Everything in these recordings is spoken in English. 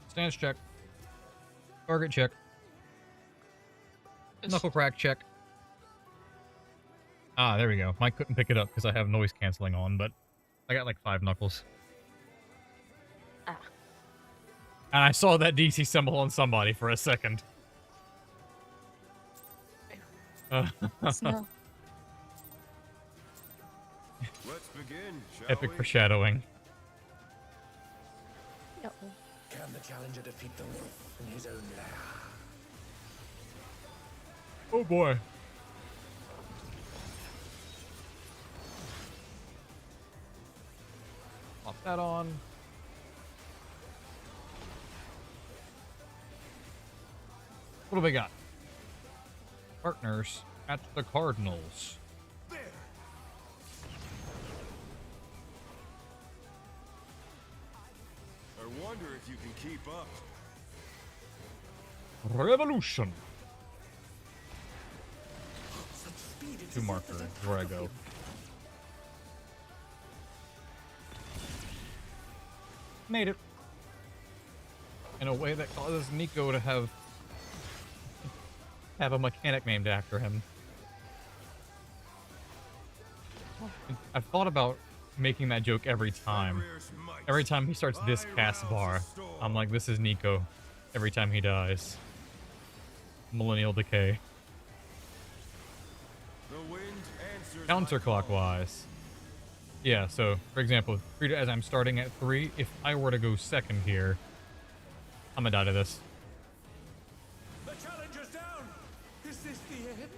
Stance check. Target check. Knuckle crack check. Ah, there we go. Mike couldn't pick it up because I have noise canceling on, but I got like 5 knuckles. Ah. And I saw that DC symbol on somebody for a second. So, Let's begin, shall Epic we? foreshadowing. yep. Can the challenger defeat the wolf in his own lair? Oh boy. Pop that on. What do we got? Partners at the Cardinals. There. I wonder if you can keep up. Revolution. Such speed it 2 is marker. evident Where I of go. him. Made it. In a way that causes Nico to have a mechanic named after him. I've thought about making that joke every time. Every time he starts this cast bar, I'm like, this is Nico. Every time he dies. Millennial Decay. The wind answers Counterclockwise. Yeah, so, for example, as I'm starting at 3, if I were to go second here, I'm gonna die to this. The challenger's down! Is this the end?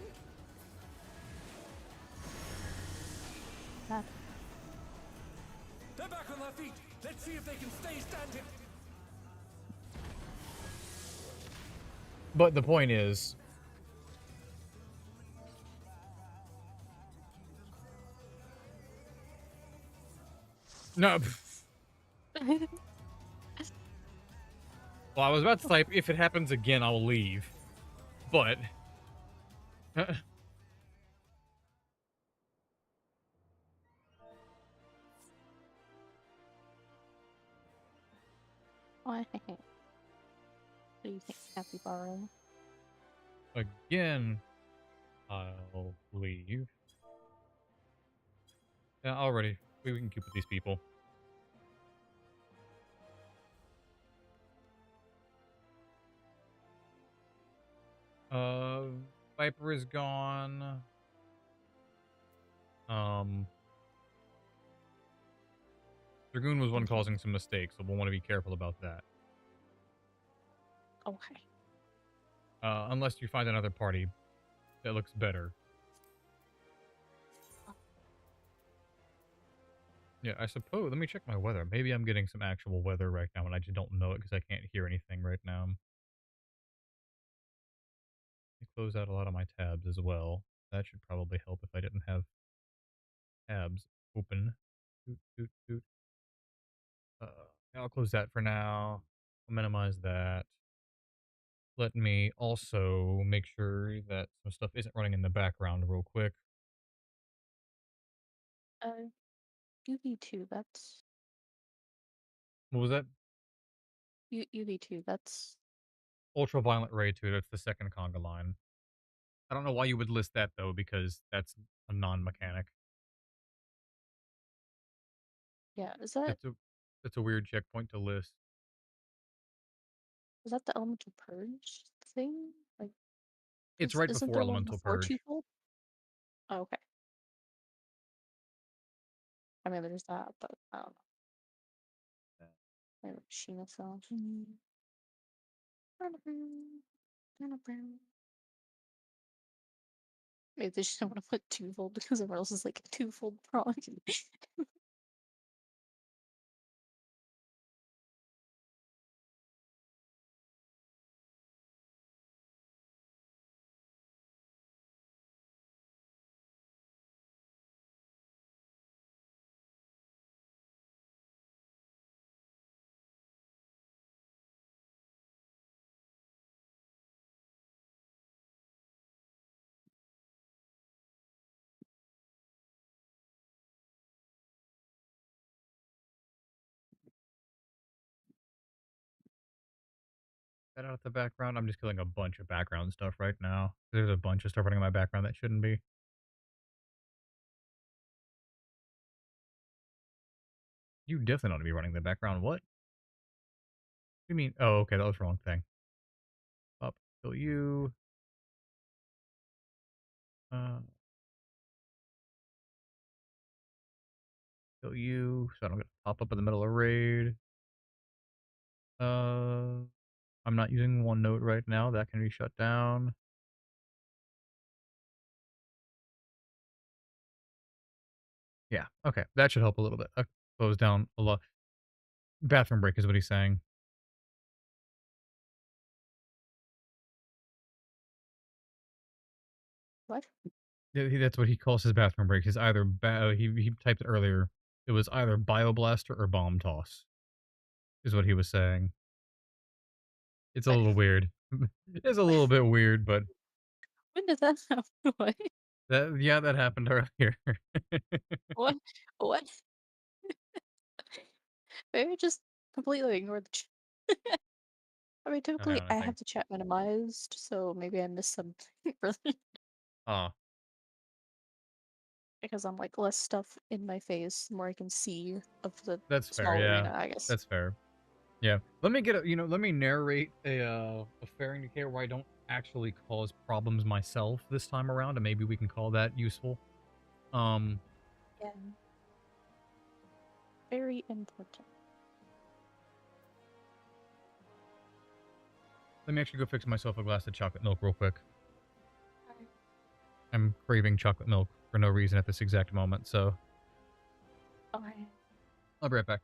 That. They're back on their feet. Let's see if they can stay standing. But the point is... No. Well, I was about to type, if it happens again, I'll leave. But... Why? What do you think, Capybara? Again, I'll leave. Yeah, already. We can keep with these people. Viper is gone. Dragoon was one causing some mistakes, so we'll want to be careful about that. Okay. Unless you find another party that looks better. Yeah, I suppose. Let me check my weather. Maybe I'm getting some actual weather right now, and I just don't know it because I can't hear anything right now. I close out a lot of my tabs as well. That should probably help if I didn't have tabs open. Toot, toot, toot. I'll close that for now. I'll minimize that. Let me also make sure that some stuff isn't running in the background real quick. UV2, that's... What was that? UV2, that's... Ultraviolet Ray 2, that's the second conga line. I don't know why you would list that, though, because that's a non-mechanic. Yeah, is that That's a weird checkpoint to list. the elemental purge thing? Like, It's right isn't before there one Elemental before Purge. twofold? Oh, okay. I mean, there's that, but I don't know. Maybe Sheena cell. Maybe they just don't want to put twofold because everyone else is like a twofold prog. That out of the background. I'm just killing a bunch of background stuff right now. There's a bunch of stuff running in my background that shouldn't be. You definitely don't want to be running in the background. What? You mean? Oh, okay, that was the wrong thing. Up, kill you. Uh, kill you. So I don't get to pop up in the middle of raid. I'm not using OneNote right now. That can be shut down. Yeah, okay. That should help a little bit. Close down a lot. Bathroom break is what he's saying. What? Yeah, that's what he calls his bathroom break. Is either he typed it earlier. It was either bioblaster or bomb toss. Is what he was saying. It's a What? little weird. It's a little bit weird, but When did that happen? What? that happened earlier. What? What? Maybe I just completely ignored the chat. I mean, Okay, typically I I think. have the chat minimized, so maybe I missed something Ah, because I'm like less stuff in my face, the more I can see of the that's fair. small Yeah, arena, I guess. that's fair. Yeah. Let me get a, let me narrate a fair indicator where I don't actually cause problems myself this time around, and maybe we can call that useful. Um, Yeah. Very important. let me actually go fix myself a glass of chocolate milk real quick. Alright. I'm craving chocolate milk for no reason at this exact moment, so Okay. I'll be right back.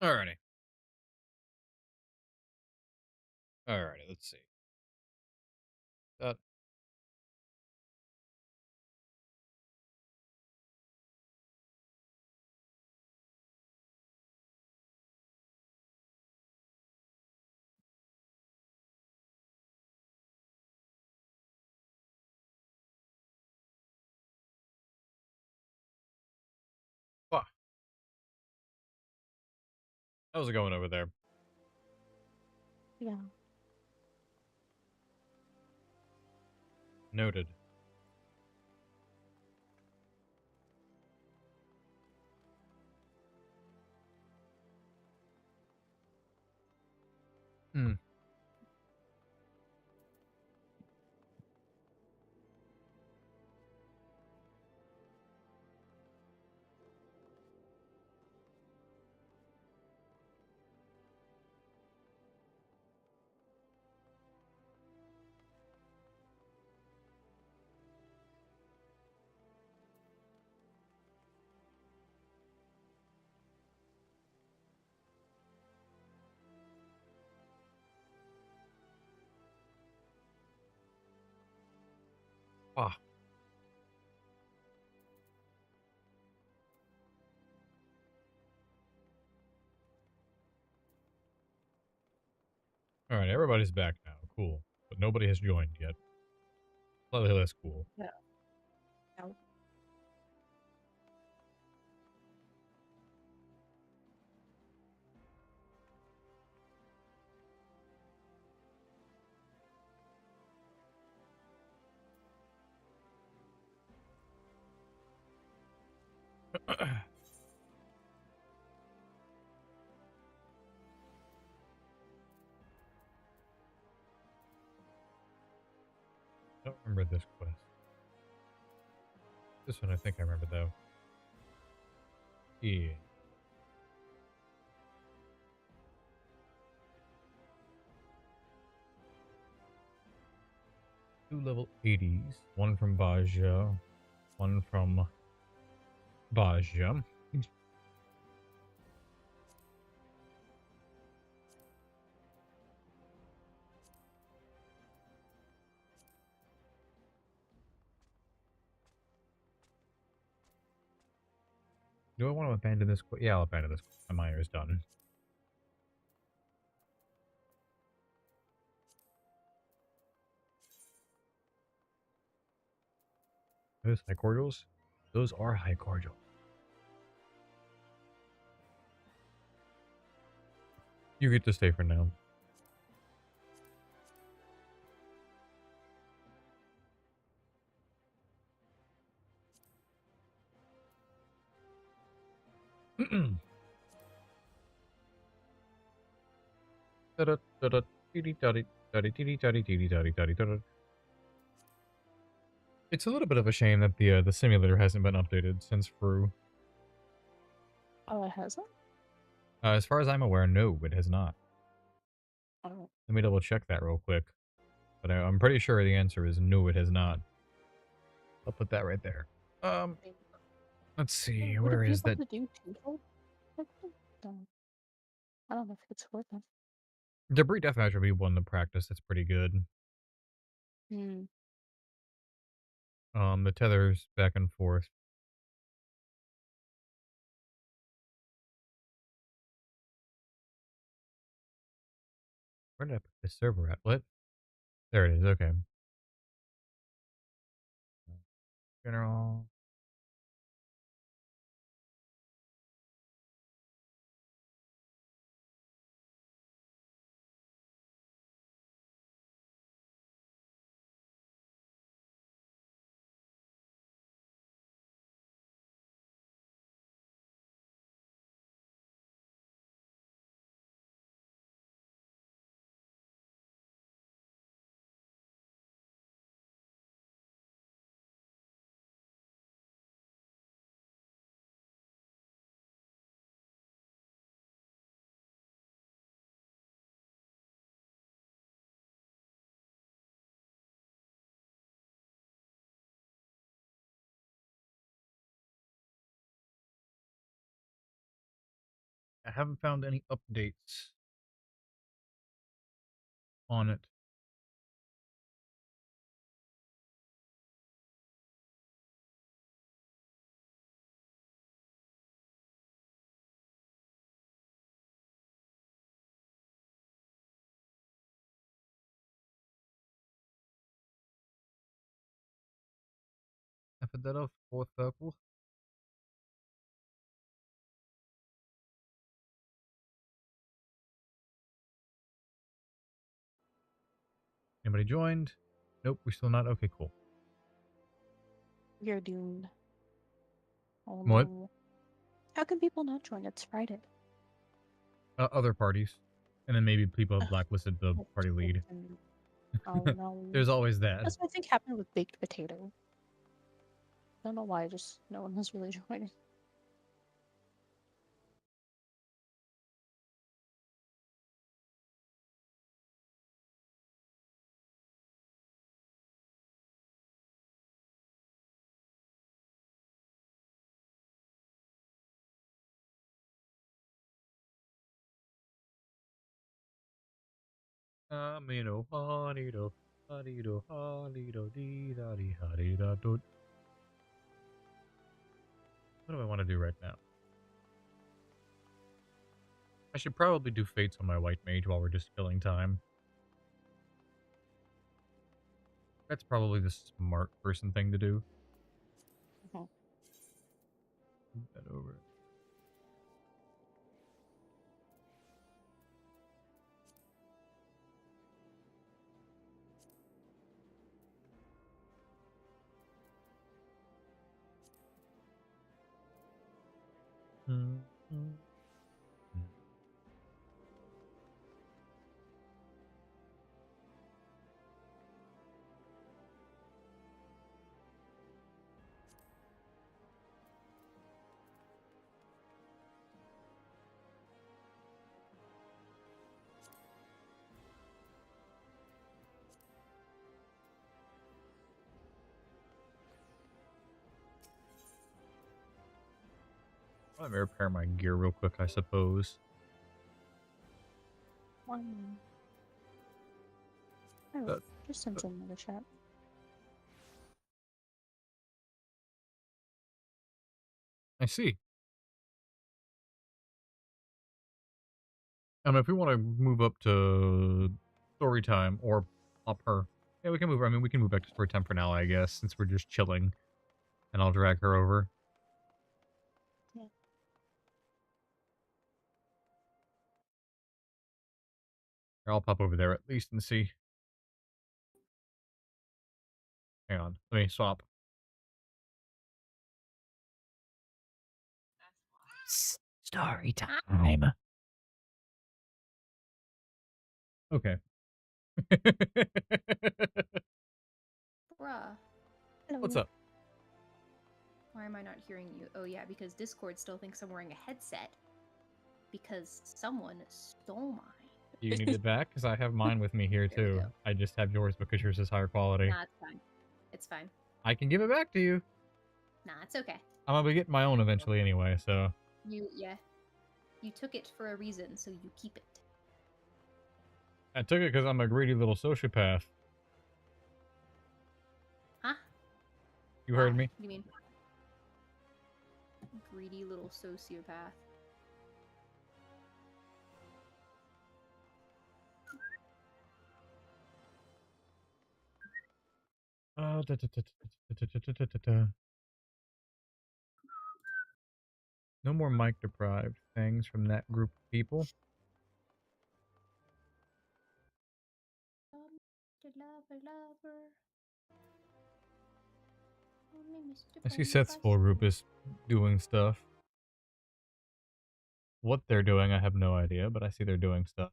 Alrighty. Alrighty, let's see. That How's it going over there? Yeah. Noted. Hmm. Ah. Alright, everybody's back now. Cool. But nobody has joined yet. Well, that's cool. Yeah. No. Don't remember this quest. This one I think I remember though. Yeah. 2 level 80s. One from Baja. One from Baja. Do I want to abandon this quest? Yeah, I'll abandon this quest. My miner is done. Those high cordials? Those are high cordial. You get to stay for now. It's a little bit of a shame that the simulator hasn't been updated since Fru. Oh, it hasn't? As far as I'm aware, no, it has not. Oh. Let me double check that real quick. But I'm pretty sure the answer is no, it has not. I'll put that right there. Let's see, Would where it be is able that? to do twofold? No. I don't know if it's worth it. Debris Deathmatch would be one to practice. That's pretty good. Hmm. The tethers back and forth. Where did I put this server at? What? There it is. Okay. General. I haven't found any updates on it. I put that off fourth circle. Anybody joined? Nope, we're still not. Okay, cool. You're doomed. Oh What? no. How can people not join? It's Friday. Other parties. And then maybe people have Ugh, blacklisted the that's party lead. freaking- Oh no. There's always that. That's what I think happened with baked potato. I don't know why, just no one has really joined. Amino, hanido, hanido, hanido, dee da dee ha dee da do. What do I want to do right now? I should probably do fates on my white mage while we're just killing time. That's probably the smart person thing to do. Mhm. Move that over. Mm, mm, mm. Let me repair my gear real quick, I suppose. One. Oh, Uh, just send some in the chat. I see. If we want to move up to story time or up her, yeah, we can move. I mean, we can move back to story time for now, I guess, since we're just chilling, and I'll drag her over. Yeah. Or I'll pop over there at least and see. Hang on, let me swap. Story time. Okay. Bruh, What's Hello. up? why am I not hearing you? Oh yeah, because Discord still thinks I'm wearing a headset. Because someone stole mine. Do you need it back? Because I have mine with me here There we too. go. I just have yours because yours is higher quality. Nah, it's fine. It's fine. I can give it back to you. Nah, it's okay. I'm gonna be getting my own eventually anyway, so. Yeah. You took it for a reason, so you keep it. I took it because I'm a greedy little sociopath. Huh? You heard Why? me? What do you mean? Greedy little sociopath. No more mic deprived things from that group of people. Lover. Oh, me, Mr. I see Seth's full Bombastic. group is doing stuff. What they're doing, I have no idea, but I see they're doing stuff.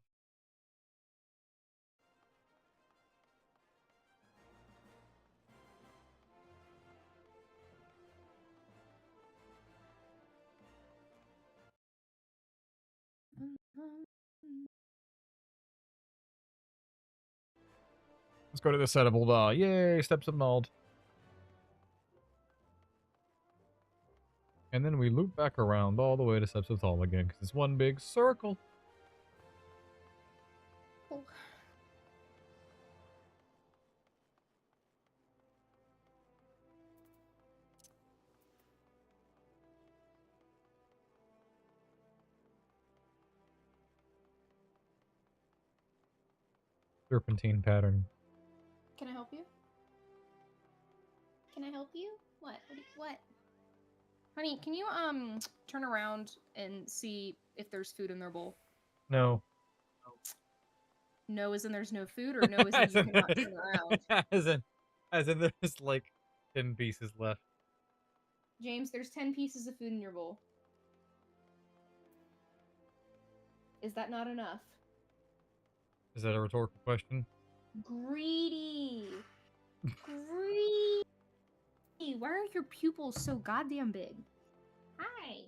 Let's go to this side of Ulda. Yay, steps of Nald. And then we loop back around all the way to Steps of Thal again, because it's one big circle. Oh. Serpentine pattern. Can I help you? Can I help you? What? What? Honey, can you turn around and see if there's food in their bowl? No. No as in there's no food, or no as in you cannot turn around? as in there's like 10 pieces left. James, there's 10 pieces of food in your bowl. Is that not enough? Is that a rhetorical question? Greedy! Greedy! Why are your pupils so goddamn big? Hi!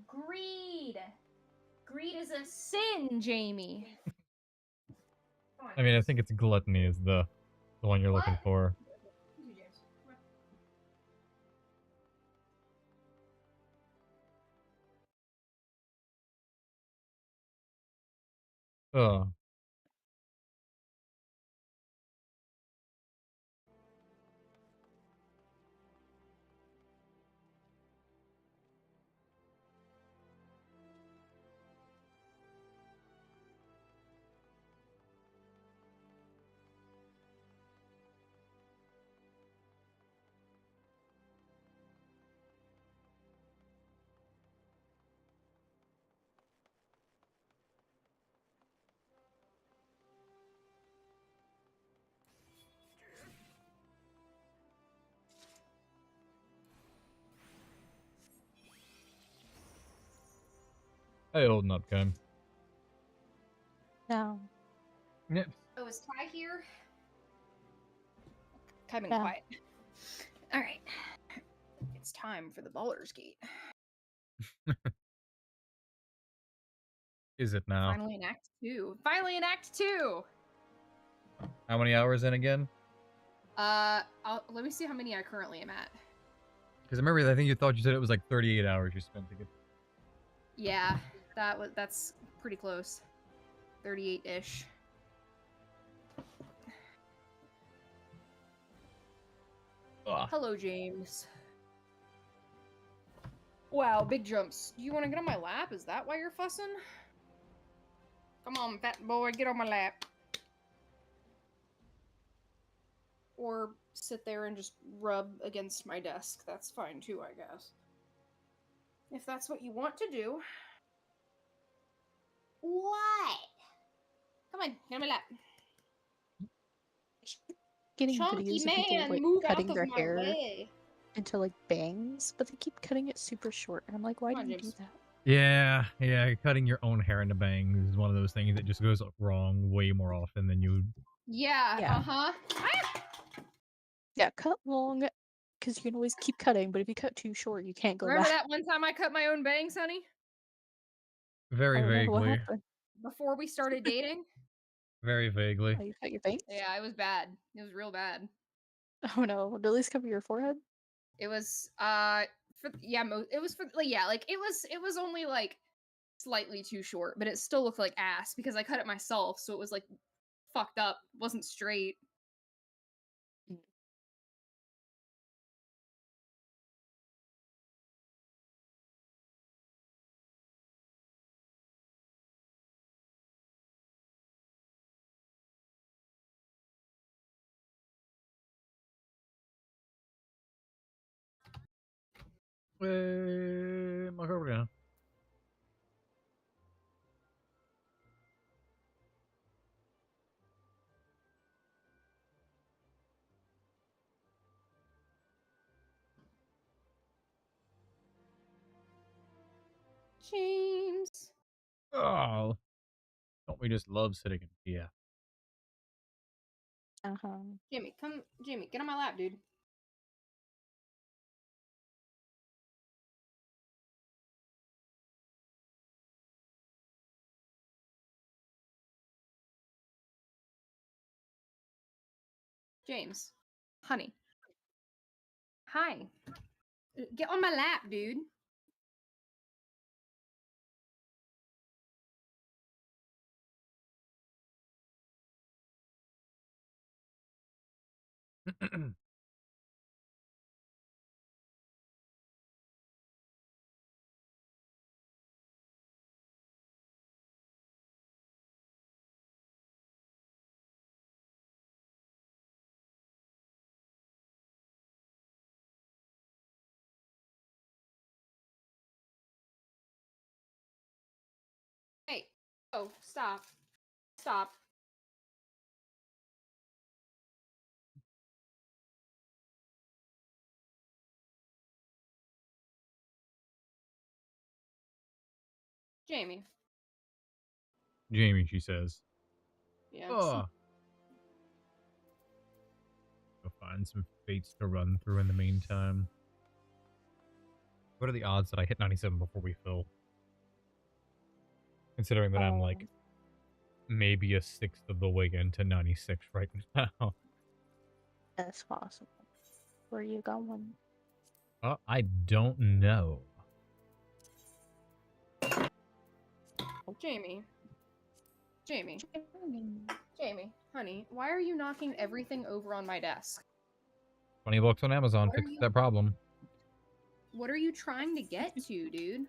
Greed! Greed is a sin, Jamie! Come on, I mean, I James. think it's gluttony is the one you're looking What? for. Easy, James. Come on. Oh. Hey, holding up, Kim. No. Yep. Oh, is Ty here? I've been Yeah. quiet. Alright. It's time for the Baldur's Gate. Is it now? Finally in Act 2. Finally in Act 2! How many hours in again? Let me see how many I currently am at. Because I remember, I think you said it was like 38 hours you spent to get. Yeah, that's pretty close. 38-ish. Ugh. Hello, James. Wow, big jumps. Do you want to get on my lap? Is that why you're fussing? Come on, fat boy, get on my lap. Or sit there and just rub against my desk. That's fine too, I guess. If that's what you want to do. What? Come on, get on my lap. Getting Chunky videos of people man, like move out cutting of their my hair way. into like bangs, but they keep cutting it super short, and I'm like, why Come on, do you do James. that? Yeah, cutting your own hair into bangs is one of those things that just goes wrong way more often than you. Yeah, Yeah. uh-huh. Yeah, cut long, because you can always keep cutting, but if you cut too short, you can't go Remember back. that one time I cut my own bangs, honey? Very Oh no, what vaguely. happened? Before we started dating? Very vaguely. Oh, you cut your bangs? Yeah, it was bad. It was real bad. Oh no, did at least cover your forehead? It was it was for like yeah, like it was only like slightly too short, but it still looked like ass because I cut it myself, so it was like fucked up, wasn't straight. Macarena. James. Oh, don't we just love sitting in here? Uh-huh. Jamie, get on my lap, dude. James. Honey. Hi. Get on my lap, dude. Hey. Oh, stop. Stop. Jamie. Jamie, she says. Yeah. Oh. Go find some fates to run through in the meantime. What are the odds that I hit 97 before we fill? Considering that I'm like maybe a sixth of the way into 96 right now. That's possible. Where you going? I don't know. Jamie. Jamie. Jamie, honey, why are you knocking everything over on my desk? $20 on Amazon What are fixed you- that problem. What are you trying to get to, dude?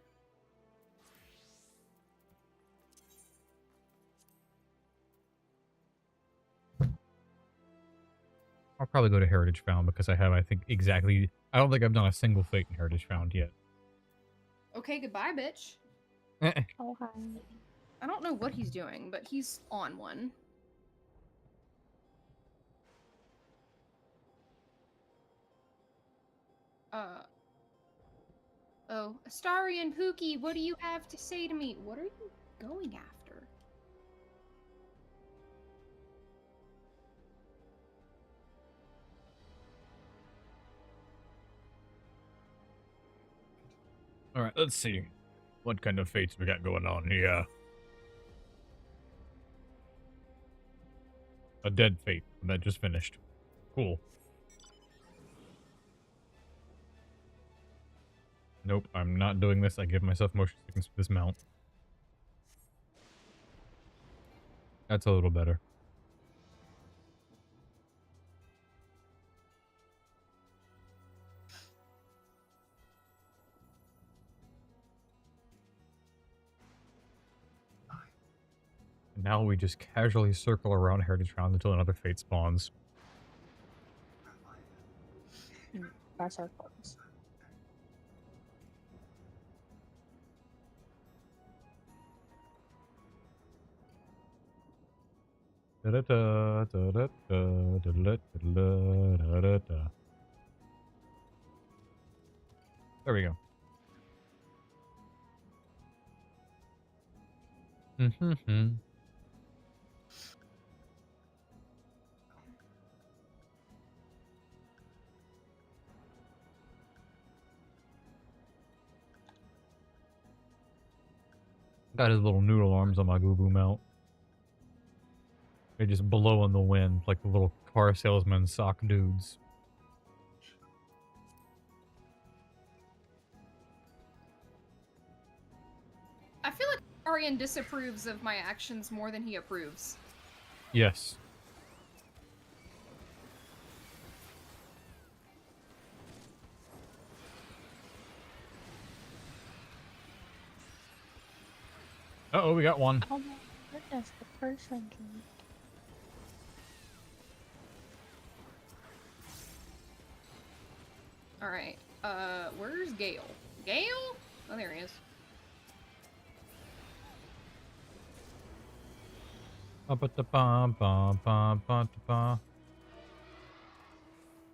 I'll probably go to Heritage Found because I have, I think, exactly... I don't think I've done a single fate in Heritage Found yet. Okay, goodbye, bitch. Oh, hi. I don't know what he's doing, but he's on one. Oh, Astari and Pookie, what do you have to say to me? What are you going after? Alright, let's see. What kind of fates we got going on here? A dead fate. That just finished. Cool. Nope, I'm not doing this. I give myself motion sickness for this mount. That's a little better. And now we just casually circle around Heritage Round until another fate spawns. That's our focus. Da-da-da, da-da-da, da-da-da, da-da-da. There we go. Mm-hmm. Got his little noodle arms on my boo-boo mount. They just blow in the wind like the little car salesman sock dudes. I feel like Arian disapproves of my actions more than he approves. Yes. Uh-oh, we got one. Oh my goodness, the person. Alright, where's Gale? Gale? Oh, there he is.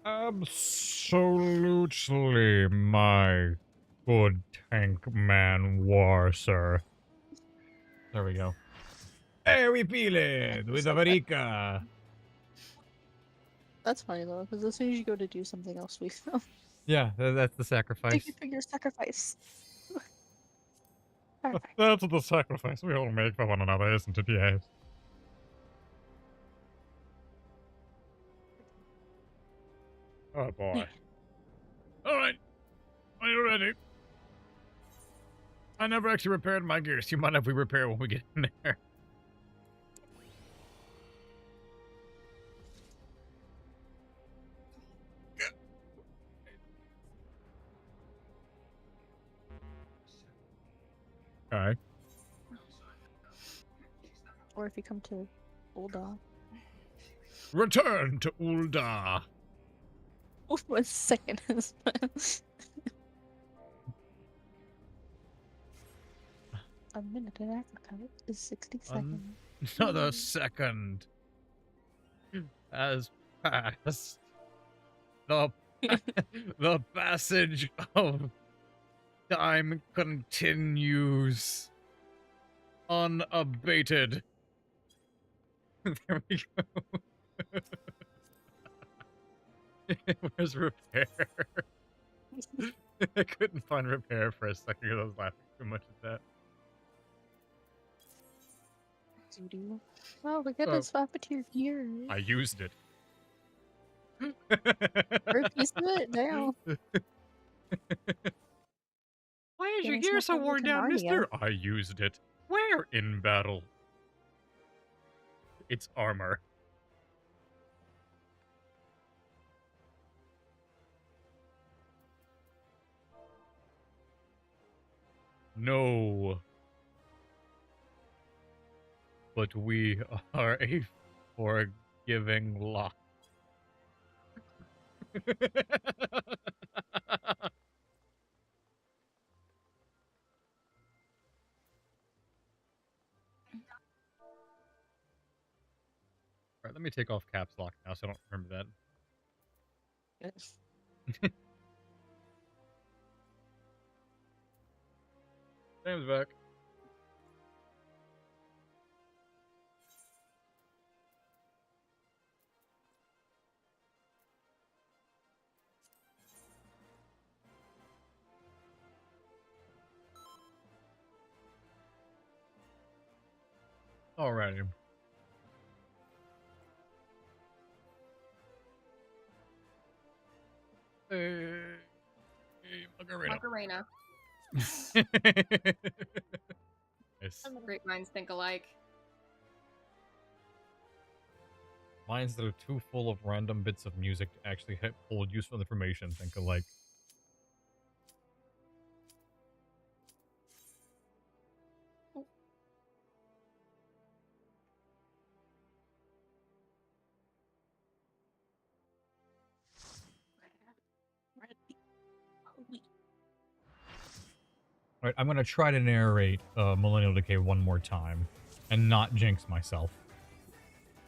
Absolutely, my good tank man war, sir. There we go. Hey, we feel it with Avarica. That's funny though, because as soon as you go to do something else, we feel. Yeah, that's the sacrifice. Thank you for your sacrifice. Perfect. That's the sacrifice we all make for one another, isn't it? Yes. Oh boy. Alright. Are you ready? I never actually repaired my gears. You mind if we repair when we get in there? Alright. Or if you come to Ulda. Return to Ulda. Oh, 1 second. A minute in Africa is 60 seconds. Another second has passed. The the passage of time continues unabated. There we go. Where's repair? I couldn't find repair for a second because I was laughing too much at that. Doo-doo. Oh, we gotta Oh. swap it to your gear. I used it. For a piece of it now. Why is Yeah, your it's gear not so like worn a down, Narnia. mister? I used it. Where in battle? It's armor. No. But we are a forgiving lot. Alright, let me take off caps lock now so I don't remember that. Yes. Sam's back. Alrighty. Hey, Macarena. Macarena. Nice. Great minds think alike. Minds that are too full of random bits of music to actually hold useful information think alike. Alright, I'm gonna try to narrate Millennial Decay one more time and not jinx myself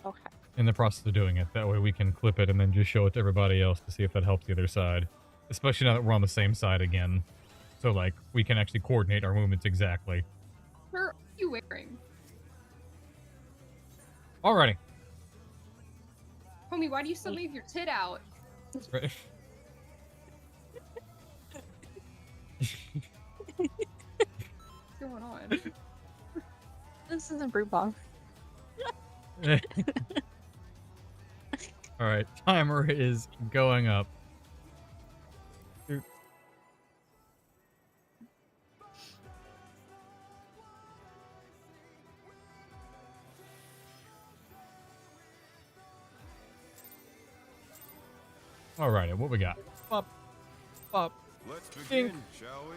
Okay. in the process of doing it. That way we can clip it and then just show it to everybody else to see if that helps the other side. Especially now that we're on the same side again. So, like, we can actually coordinate our movements exactly. What are you wearing? Alrighty. Homie, why do you still leave your tit out? Right. What's going on? This isn't brew bomb. Alright, timer is going up. Alrighty, what we got? Pop, pop. Let's Ding. begin, shall we?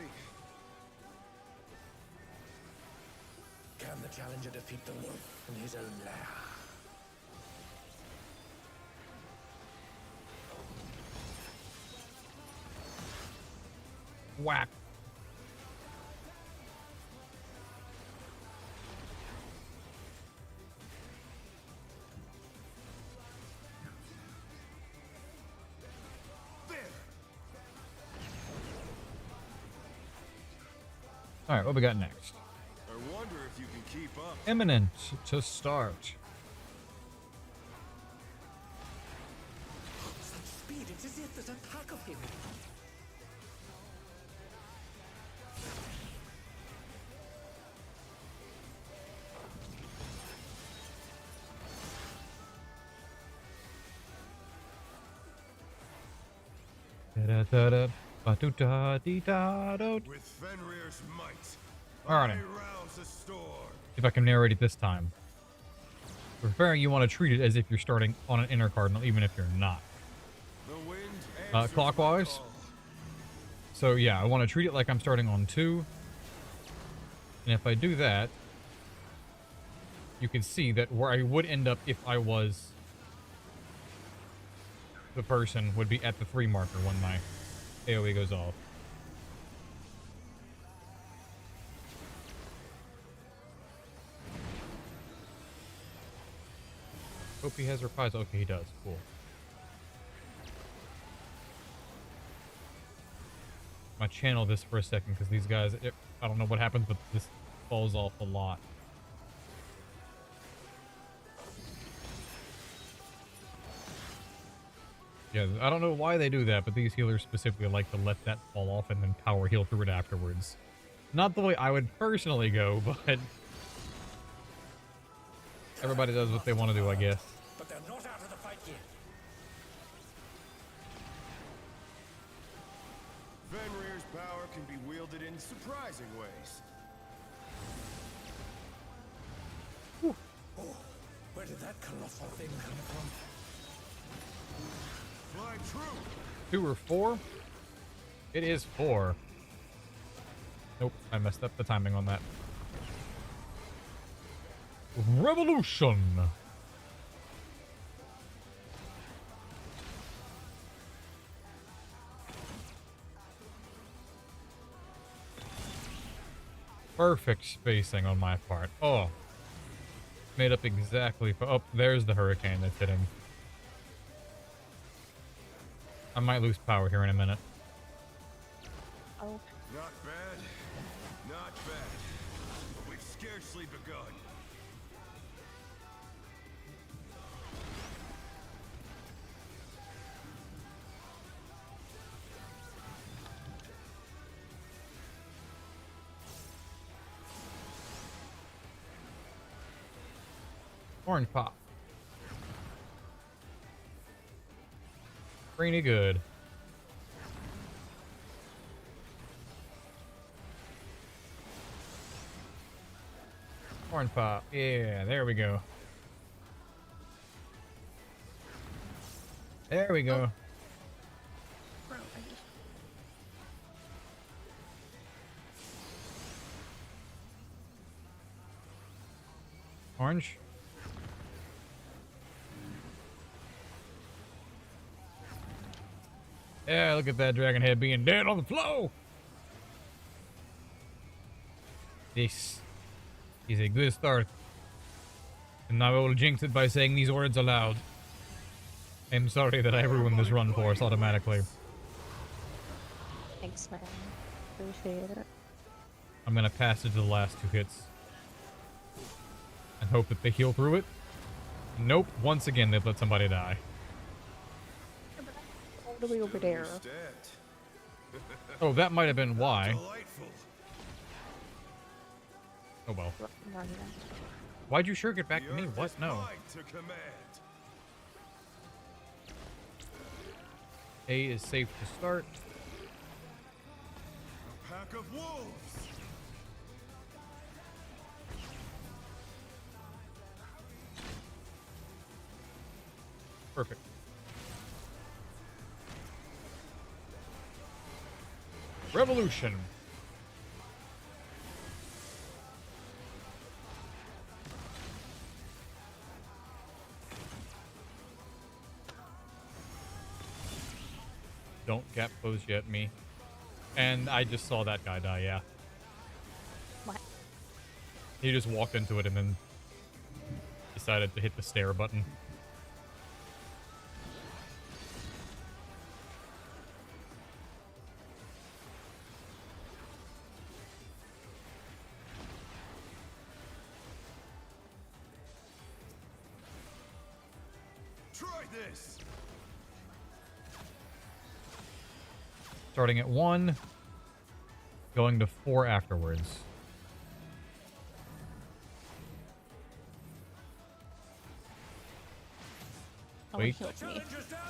Can the challenger defeat the wolf in his own lair? Whack. Alright, what we got next? I wonder if you can keep up. Imminent to start. Such speed, it's as if there's a pack of him. Da-da-da-da, ba-do-da-dee-da-do. With Fenrir's might, Alrighty. I rouse the storm. If I can narrate it this time. For preparing, you want to treat it as if you're starting on an inner cardinal, even if you're not. The wind answers Clockwise. my call. So yeah, I want to treat it like I'm starting on 2. And if I do that, you can see that where I would end up if I was the person would be at the 3 marker when my AoE goes off. Hope he has replies. Okay, he does. Cool. I channel this for a second because these guys, I don't know what happens, but this falls off a lot. Yeah, I don't know why they do that, but these healers specifically like to let that fall off and then power heal through it afterwards. Not the way I would personally go, but everybody does what they want to do, I guess. But they're not out of the fight yet. Fenrir's power can be wielded in surprising ways. Oh, where did that colossal thing come from? Fly true. 2 or 4? It is 4. Nope, I messed up the timing on that. Revolution! Perfect spacing on my part. Oh. Made up exactly for... Oh, there's the hurricane that's hitting. I might lose power here in a minute. Oh, Not bad. Not bad. But we've scarcely begun. Orange pop. Pretty good. Orange pop. Yeah, there we go. There we go. Bro, I just... Orange. Yeah, look at that dragon head being dead on the floor. This is a good start. And I will jinx it by saying these words aloud. I'm sorry that I ruined this run for us automatically. thanks, man. Appreciate it. I'm gonna pass it to the last 2 hits. And hope that they heal through it. Nope, once again they've let somebody die. All the way over there. Understand. Oh, that might have been why. Delightful. Oh well. Not even. Why'd you sure get back to The me? earth What? is No. mine to command. A is safe to start. A pack of wolves. Perfect. Revolution. Don't gap close yet, me. And I just saw that guy die, yeah. What? He just walked into it and then decided to hit the stare button. Try this. Starting at 1, going to 4 afterwards. Oh, Wait. he healed me. Challenger's down!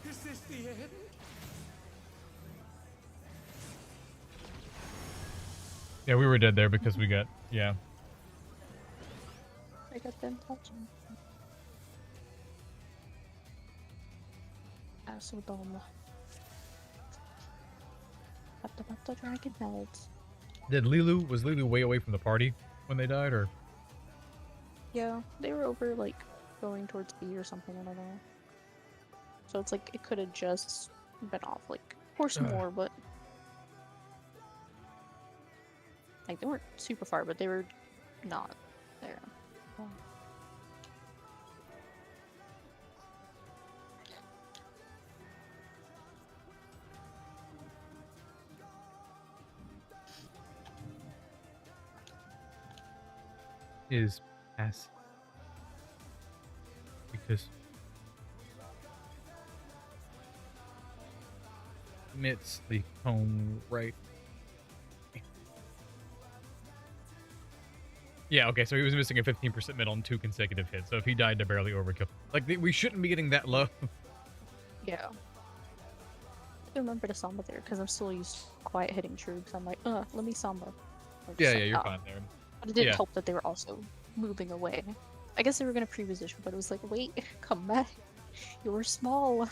Is this the end? Yeah, we were dead there because we got, yeah. I got them touching. Acid bomb. About the dragon heads. Was Lilu way away from the party when they died, or? Yeah, they were over like going towards B or something. I don't know. So it's like it could have just been off, like, or some more, but like they weren't super far, but they were not there. is passive. Because emits the cone right. Yeah, okay, so he was missing a 15% mid on 2 consecutive hits, so if he died to barely overkill. Like, we shouldn't be getting that low. Yeah. I remember to samba there because I'm still used to quiet hitting troops. I'm like, let me samba. Or just Yeah, like, yeah, you're "Ah." fine there. But it didn't Yeah. help that they were also moving away. I guess they were gonna pre-position, but it was like, wait, come back. You're small.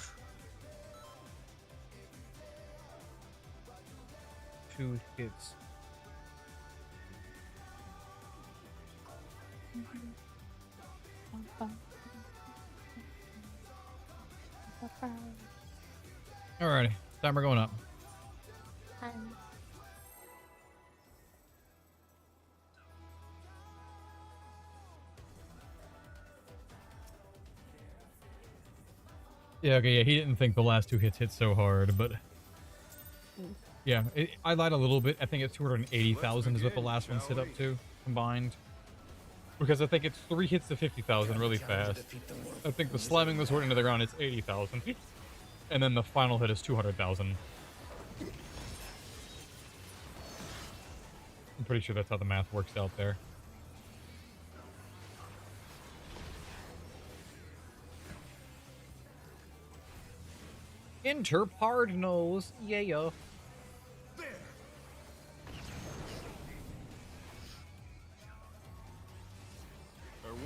2 hits. Alrighty, timer going up. Yeah, okay, yeah, he didn't think the last 2 hits hit so hard, but... Yeah, I lied a little bit. I think it's 280,000 is what the last one's hit up to, combined. Because I think it's 3 hits to 50,000 really fast. I think the slamming the sword into the ground is 80,000. And then the final hit is 200,000. I'm pretty sure that's how the math works out there. Interpardinals, yeah. I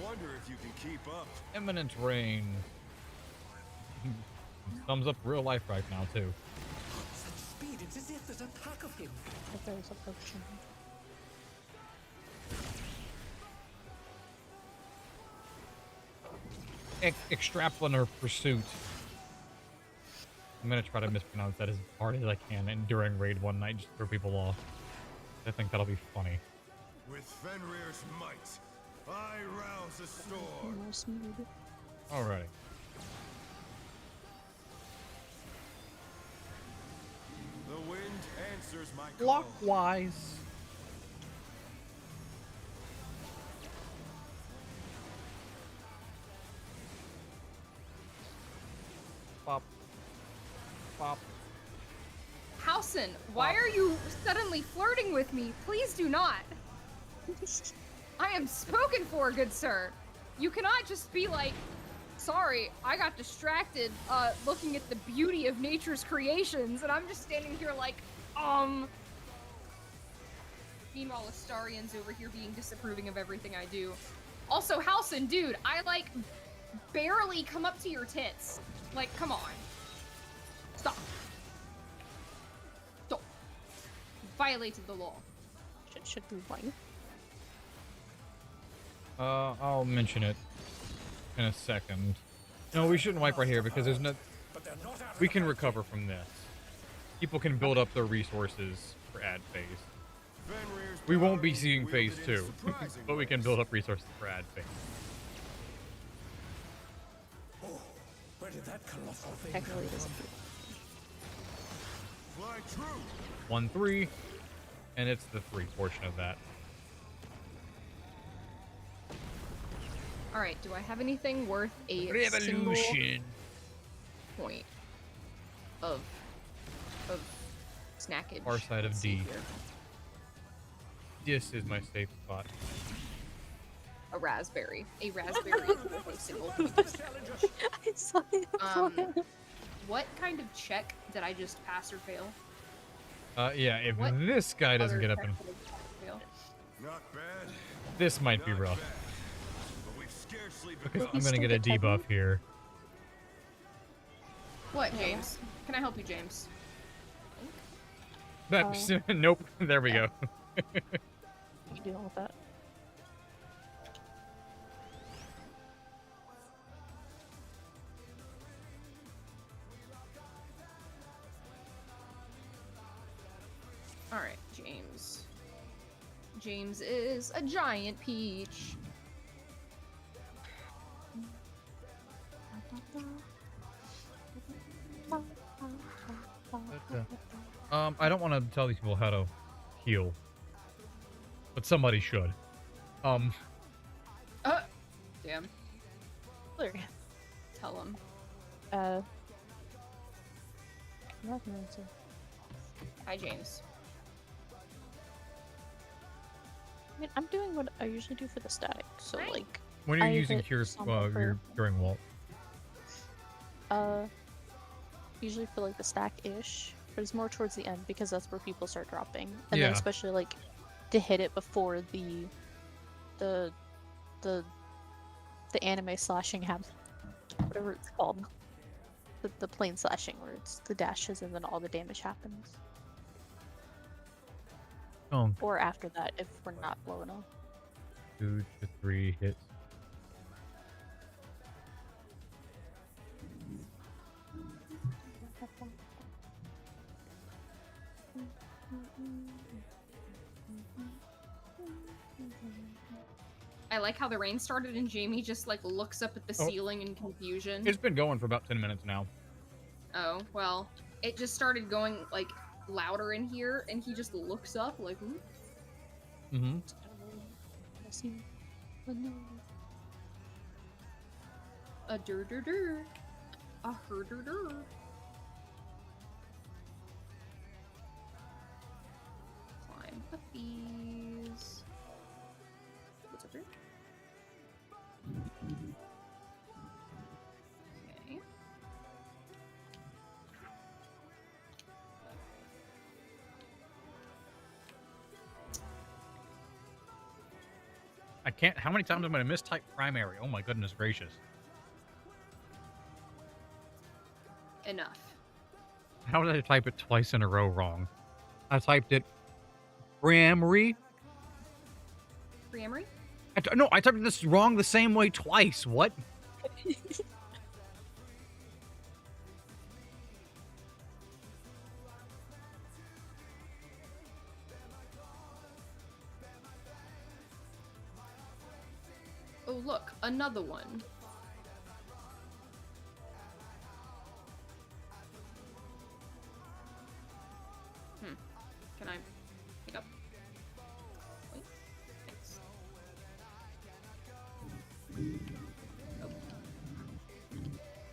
wonder if you can keep up. Imminent rain. Thumbs up real life right now, too. Such speed, it's as if there's a pack of him. If there was a potion. Extraplanar pursuit. I'm gonna try to mispronounce that as hard as I can, and during raid one night, just throw people off. I think that'll be funny. With Fenrir's might, I rouse a storm. Alrighty. The wind answers my call. Clockwise. Pop. Pop. Housen, why are you suddenly flirting with me? Please do not. I am spoken for, good sir. You cannot just be like, sorry, I got distracted looking at the beauty of nature's creations, and I'm just standing here like, Meanwhile, Astarian's over here being disapproving of everything I do. Also, Housen, dude, I like barely come up to your tits. Like, come on. Stop. Stop. Violated the law. Should we wipe? I'll mention it in a second. No, we shouldn't wipe right here because there's no... We can recover from this. People can build up their resources for ad phase. We won't be seeing phase 2, but we can build up resources for ad phase. Oh, where did that colossal thing Technically, come it isn't. Fly true. 1-3, and it's the 3 portion of that. Alright, do I have anything worth a single Revolution. point of snackage? Far side of Let's see D. here. This is my safe spot. A raspberry. A raspberry is worth a single point. I saw it. What kind of check did I just pass or fail? Yeah, if What this guy doesn't Other get up check and... did I pass or fail? Not bad. This might be Not rough. bad. But we've scarcely Because begun. I'm gonna get a still get debuff here. What, James? Can I help you, James? Nope, there we go. You dealing with that? Alright, James. James is a giant peach. I don't want to tell these people how to heal, but somebody should. him. Larry. Tell him. Nothing to. Hi, James. I mean, I'm doing what I usually do for the static. So Right. like, When you're I using hit cure, some you're for- curing Walt. usually for like the stack-ish, but it's more towards the end because that's where people start dropping, and Yeah. then especially like to hit it before the anime slashing happens, whatever it's called, the plane slashing where it's the dashes and then all the damage happens, Oh, or after that if we're not low enough. 2 to 3 hits. I like how the rain started and Jamie just like looks up at the Oh. ceiling in confusion. It's been going for about 10 minutes now. Oh, well, it just started going like louder in here and he just looks up like, hmm? Mm-hmm. A dur dur dur. A her dur dur. Climb puppies. What's up here? Okay. I can't. How many times am I going to mistype primary? Oh my goodness gracious. Enough. How did I type it twice in a row wrong? I typed it primary. Pre-Emery? No, I typed this wrong the same way twice. What? Oh, look, another one. Can I pick up? Wait, thanks. Oh,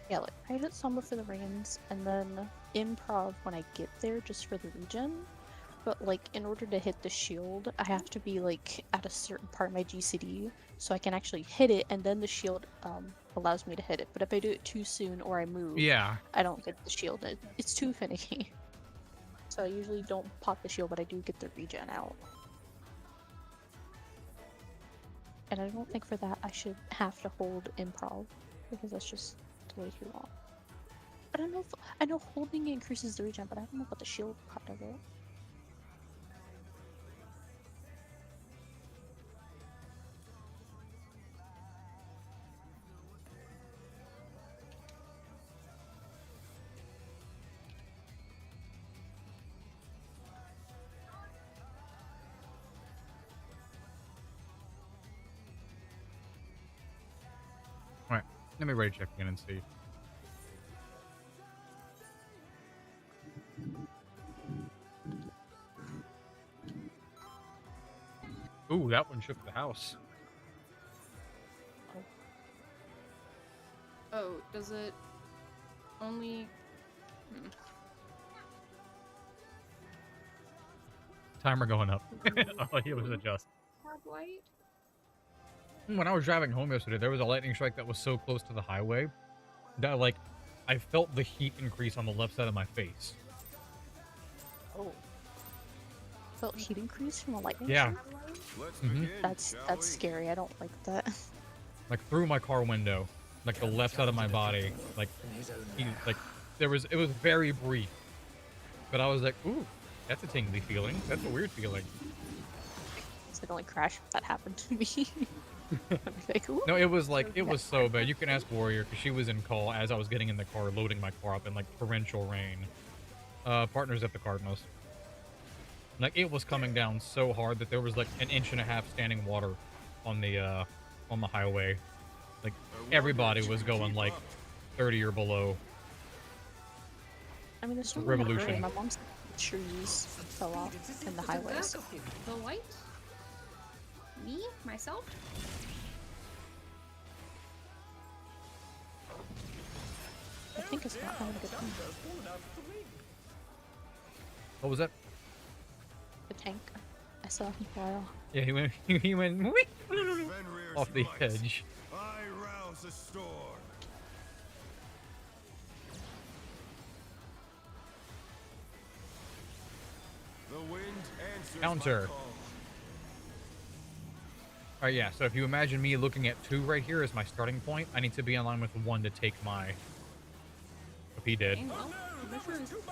Yeah, like I hit Samba for the reins, and then improv when I get there just for the regen. But like in order to hit the shield, I have to be like at a certain part of my GCD so I can actually hit it, and then the shield allows me to hit it. But if I do it too soon or I move, Yeah. I don't get the shield. It's too finicky. So I usually don't pop the shield, but I do get the regen out. And I don't think for that I should have to hold improv, because that's just way too long. But I know holding it increases the regen, but I don't know about the shield part of it. All right. Let me ready check again and see. Ooh, that one shook the house. oh, does it only... Timer going up. Oh, it was adjust. Tab light? When I was driving home yesterday, there was a lightning strike that was so close to the highway that, like, I felt the heat increase on the left side of my face. Oh. Felt heat increase from a lightning Yeah. strike? Let's Mhm. begin, That's shall we? scary. I don't like that. Like, through my car window. Like, the left side of my body. Like, it was very brief. But I was like, ooh, that's a tingly feeling. That's a weird feeling. It only crashed if that happened to me. I'd be like, ooh. No, it was like, it was so bad. You can ask Warrior, because she was in call as I was getting in the car, loading my car up in, like, torrential rain. Partners at the Cardinals. Like, it was coming down so hard that there was, like, 1.5 inches standing water on the highway. Like, everybody was going, like, 30 or below. I mean, there's no Revolution. My mom's trees fell off in the highways. The light? Me? Myself? just not having a good time. What was that? The tank. I saw him fly. Yeah, he went he went whee, Fenrir's off the might. edge. I rouse the storm. The wind answers Counter. my call. Alright, yeah, so if you imagine me looking at 2 right here as my starting point, I need to be in line with 1 to take my... If he did. Okay,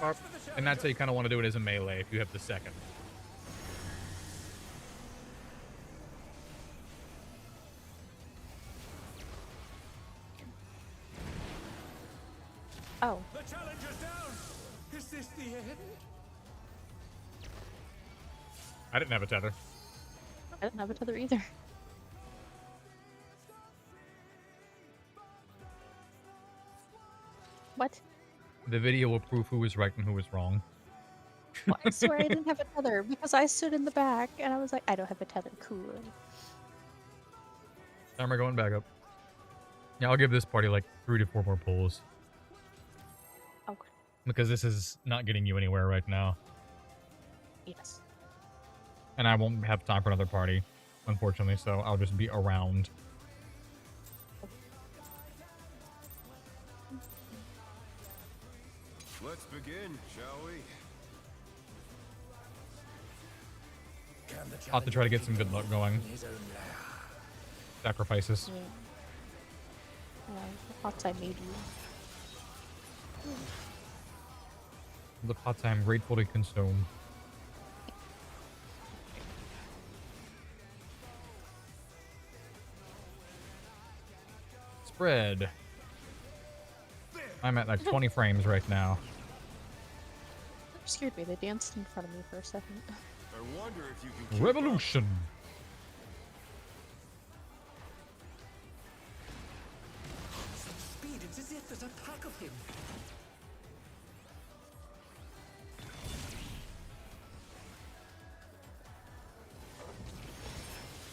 well, And that's how you kind of want to do it as a melee if you have the second. Oh, The challenger's down. Is this the end? I didn't have a tether. I didn't have a tether either. What? The video will prove who was right and who was wrong. Well, I swear I didn't have a tether because I stood in the back and I was like, I don't have a tether. Cool. Timer going back up. Yeah, I'll give this party like 3 to 4 more pulls. Okay. Because this is not getting you anywhere right now. Yes. And I won't have time for another party, unfortunately, so I'll just be around. Let's begin, shall we? I'll have to try to get some good luck going. Sacrifices. Yeah. The pots I made you. The pots I am grateful to consume. Spread. I'm at like 20 frames right now. That scared me. They danced in front of me for a second. I wonder if you can keep Revolution. Speed, it's as if there's a pack of him.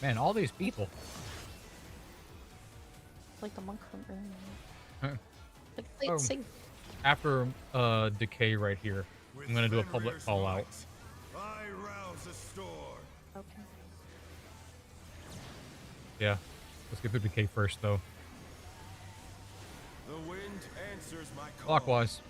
Man, all these people. Like the monk from earlier. Huh. Like, play Oh. it safe. After decay right here, with I'm gonna do a public Fenrir's call out. might. I rouse the storm. Okay. Yeah, let's get through decay first though. The wind answers my call. Clockwise.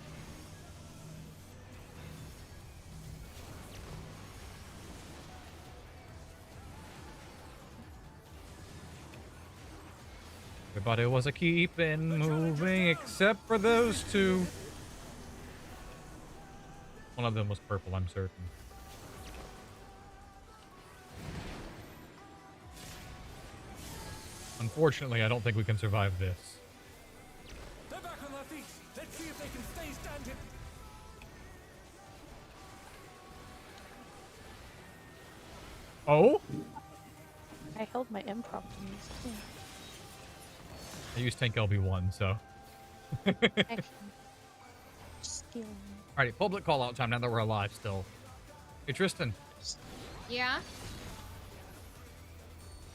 Everybody was a keeping moving except for those 2. One of them was purple, I'm certain. Unfortunately, I don't think we can survive this. They're back on their feet. Let's see if they can stay standing. Oh? I held my improv moves too. I used tank LB1, so. Action. Skill. Alright, public call out time now that we're alive still. Hey, Tristan. yeah.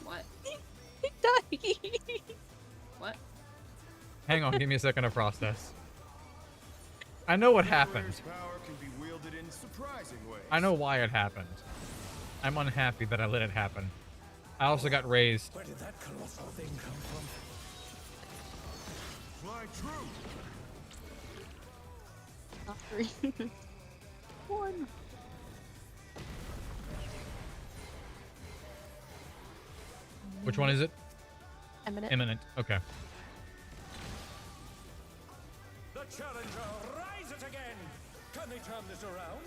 What? He died. What? Hang on, give me a second to process. I know what happened. Fenrir's power can be wielded in surprising ways. I know why it happened. I'm unhappy that I let it happen. I also got raised. Where did that colossal thing come from? Fly true. Not 3. 1. Which one is it? Eminent. Imminent. Okay. The challenger rises again. Can they turn this around?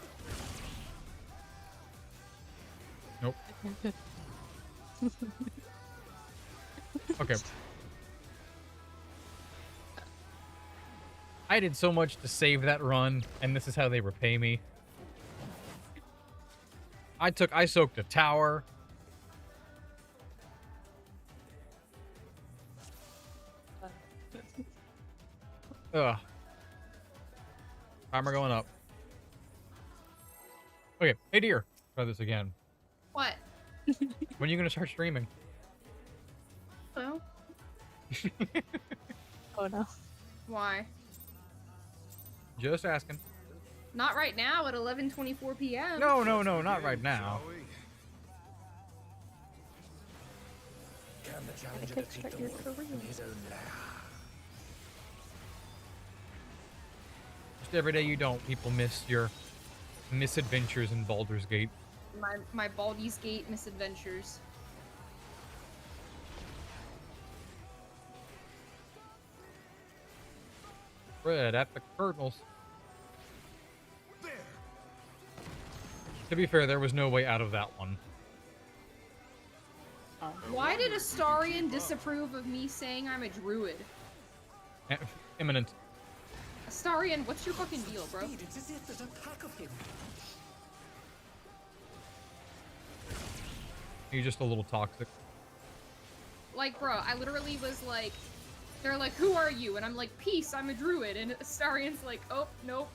Nope. Okay. I did so much to save that run, and this is how they repay me. I soaked a tower. Ugh. Timer going up. Okay, hey dear. Try this again. What? When are you gonna start streaming? Well, Oh no. why? Just asking. Not right now at 11:24 p.m. No, no, no, not right now. Shall we? Can the Gotta challenger defeat kickstart the your wolf career. in his own lair? Just every day you don't, people miss your misadventures in Baldur's Gate. My Baldi's Gate misadventures. Red at the Cardinals. There. To be fair, there was no way out of that one. Why did Astarion disapprove of me saying I'm a druid? Imminent. Astarion, what's your fucking deal, bro? Indeed, it's as if there's a pack of him. You're just a little toxic. Like, bro, I literally was like, they're like, who are you? And I'm like, peace, I'm a druid. And Astarion's like, oh, nope,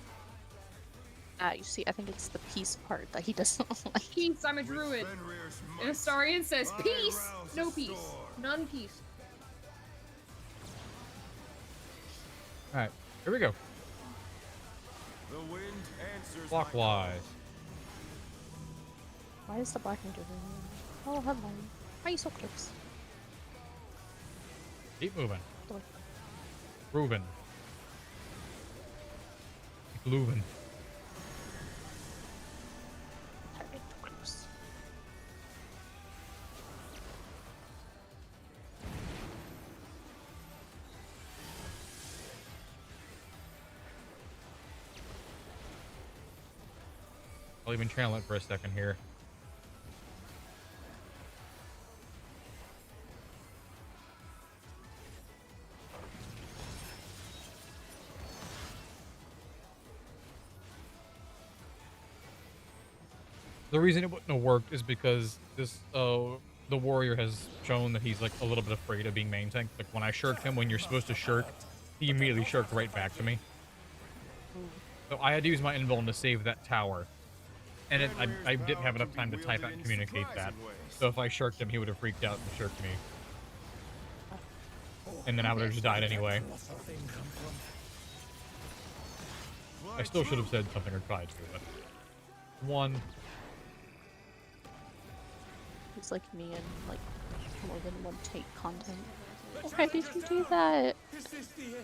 You see, I think it's the peace part that he doesn't like. peace, I'm a druid. Fenrir's And might, Astarion says, I peace, rouse no the peace, storm. none peace. Alright, here we go. The wind answers Clockwise. Why is the black and doing? Oh, hello. Why are you so close? Keep moving. Look. Proven. Keep moving. Alright, too close. I'll even channel it for a second here. The reason it wouldn't have worked is because this the warrior has shown that he's like a little bit afraid of being main tank. Like when I shirked him when you're supposed to shirk, he immediately shirked right back to me. So I had to use my invuln to save that tower. And I didn't have enough time to type out and communicate that. So if I shirked him, he would have freaked out and shirked me. And then I would have just died anyway. What's the thing come from? I still should have said something or tried to, but... One. He's like me in like more than one take content. Why did you do that? Is this the end?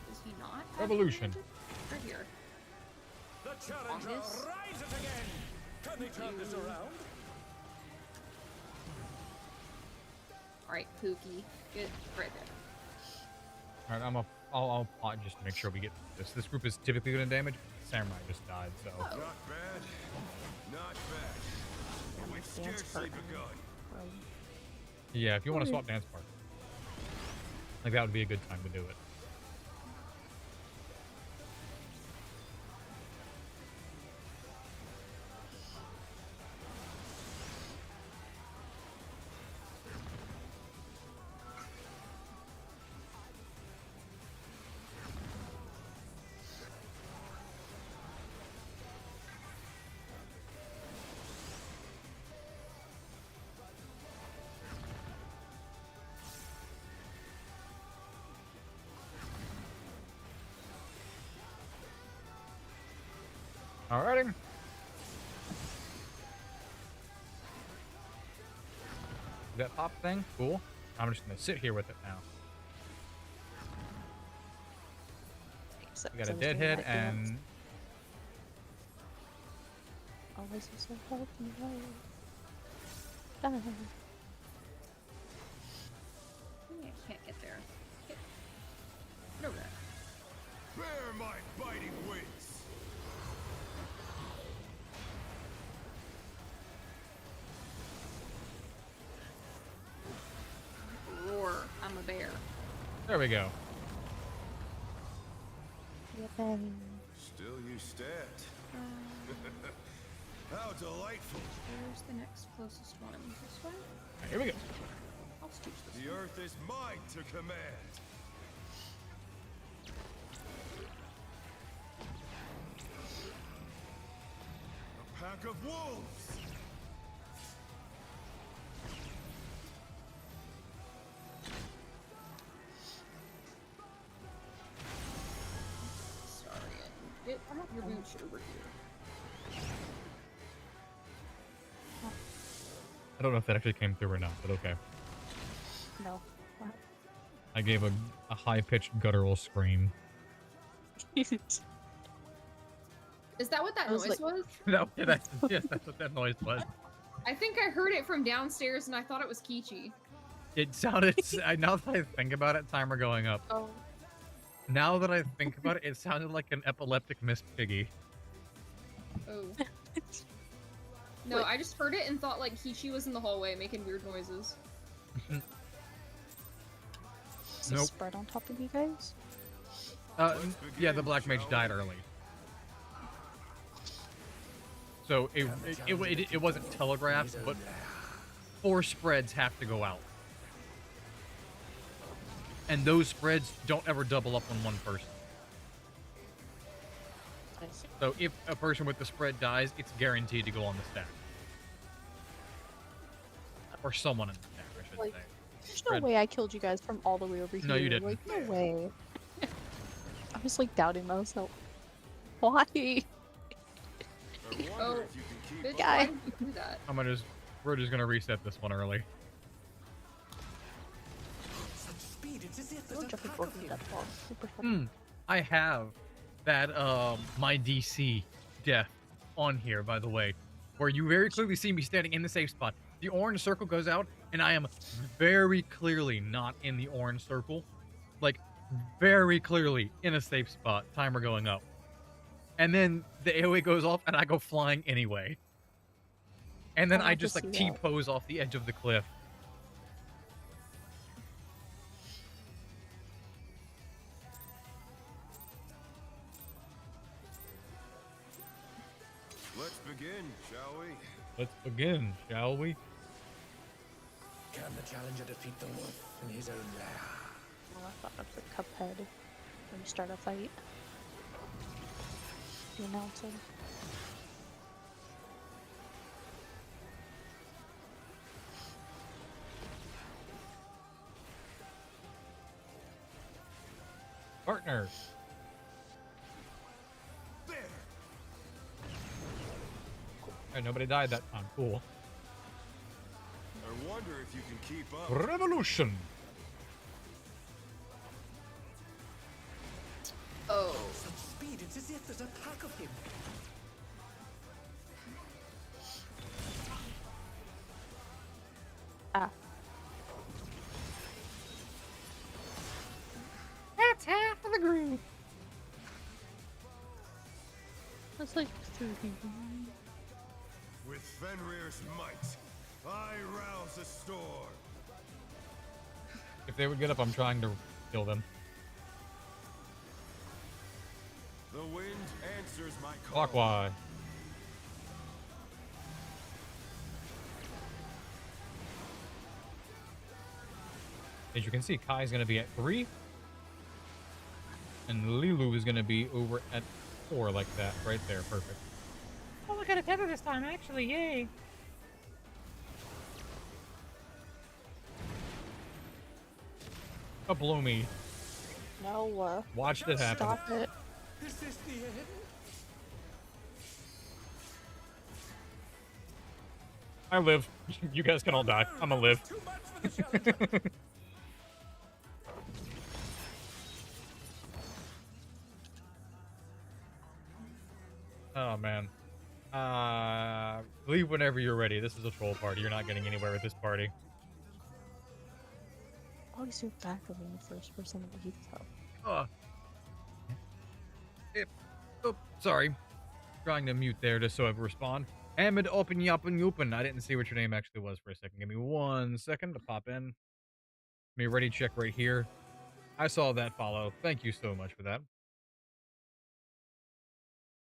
Does he not? have Revolution. advantage? Right here. The challenger this? rises again. Can they turn this around? Alright, Pookie. Get right there. Alright, I'll plot just to make sure we get this. This group is typically going to damage. Samurai just died, so... Not bad. Not bad. We've Dance scarcely partner. begun. Right. Yeah, if you want to swap dance part. Like, that would be a good time to do it. Alrighty. That pop thing, cool. I'm just gonna sit here with it now. Except We got a I was doing deadhead that dance. and Always is so help me out. Die. I can't get there. Get over there. Bear my biting wings. Roar. I'm a bear. there we go. Yippee. Still you stand. How delightful. Where's the next closest one? This way? Here we go. I'll scooch this The earth is mine to command. A pack of wolves. your boots over here. I don't know if that actually came through or not, but okay. No. I gave a high-pitched guttural scream. Is that what that I was noise like- was? No, yes, that's what that noise was. I think I heard it from downstairs and I thought it was Kichi. It sounded, now that I think about it, timer going up. Oh. Now that I think about it, it sounded like an epileptic Miss Piggy. Oh. No, Wait. I just heard it and thought like Kichi was in the hallway making weird noises. Is it Nope. spread on top of you guys? Yeah, the Black Mage died early. So it wasn't telegraphed, but 4 spreads have to go out. And those spreads don't ever double up on one person. I see. So if a person with the spread dies, it's guaranteed to go on the stack. Or someone in the stack, I should Like, say. There's Spread. no way I killed you guys from all the way over here. No, you didn't. Like, no way. I was like doubting myself. Why? I wonder Oh, if you can keep Bitch, up. Guy. why did you do that? We're just gonna reset this one early. Such speed, it's as if there's Don't a jump pack forward of with him. that ball. Super fun. I have that my DC death on here, by the way, where you very clearly see me standing in the safe spot. The orange circle goes out, and I am very clearly not in the orange circle. Like, very clearly in a safe spot, timer going up. And then the AoE goes off, and I go flying anyway. And then I'll I have to just, like, see that. T-pose off the edge of the cliff. Let's begin, shall we? Let's begin, shall we? Can the challenger defeat the wolf in his own lair? Oh, I thought it was like Cuphead when you start a fight. You announce it. Partner. There! Alright, nobody died that time. Cool. I wonder if you can keep up. Revolution. Oh. Such speed, it's as if there's a pack of him. Ah. That's half of the groove. That's like 3. With Fenrir's might, I rouse the storm. If they would get up, I'm trying to kill them. The wind answers my call. Clockwise. As you can see, Kai's gonna be at 3. And Lilu is gonna be over at 4 like that. Right there. Perfect. Oh, look at it better this time, actually. Yay. Oh, blow me. No, Watched it happen. stop it. Is this the end? I live. You guys can all die. I'm gonna live. Too much for the challenger. Oh, man. Leave whenever you're ready. This is a troll party. You're not getting anywhere with this party. Always move back of me the first person that he tells. Oh, sorry. Trying to mute there just so I respond. Hamid open yappin youpin. I didn't see what your name actually was for a second. Give me 1 second to pop in. Me ready check right here. I saw that follow. Thank you so much for that.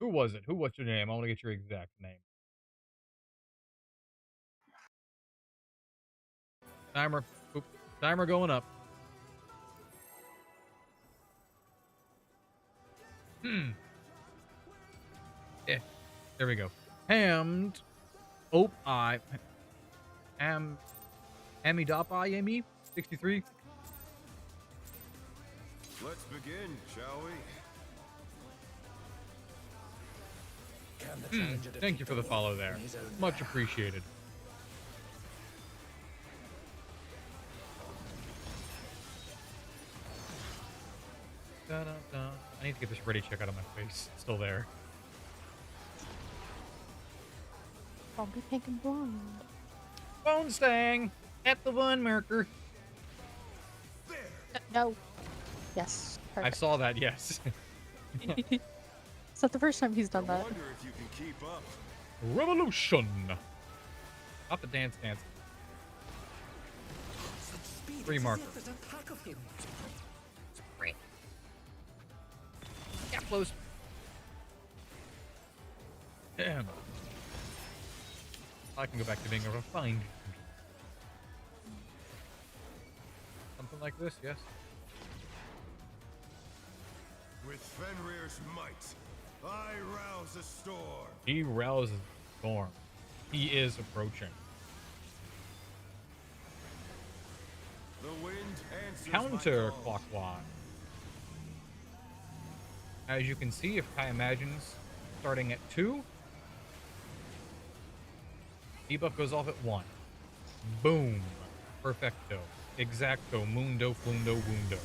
Who was it? What's your name? I want to get your exact name. Timer. Oop, timer going up. There we go. Hammed. I. Amidop Amy. 63. Let's begin, shall we? Can the Hmm, challenger thank defeat you for the wolf follow there. in his own Much lair? appreciated. Da-da-da. I need to get this ready check out of my face. It's still there. Don't be pink and blonde. Phone stang at the 1 marker. No. Yes. I Perfect. saw that, yes. It's not the first time he's I done that. wonder if you can keep up. Revolution. Up the dance. Such speed, Free it's as marker. if there's a pack of him. Yeah, close. Damn. I can go back to being a refined. Something like this, yes. With Fenrir's might, I rouse a storm. He rouses the storm. He is approaching. The wind answers my calls. Counterclockwise. As you can see, if Kai imagines starting at 2, debuff goes off at 1. Boom. Perfecto. Exacto. Mundo, flundo, wundo.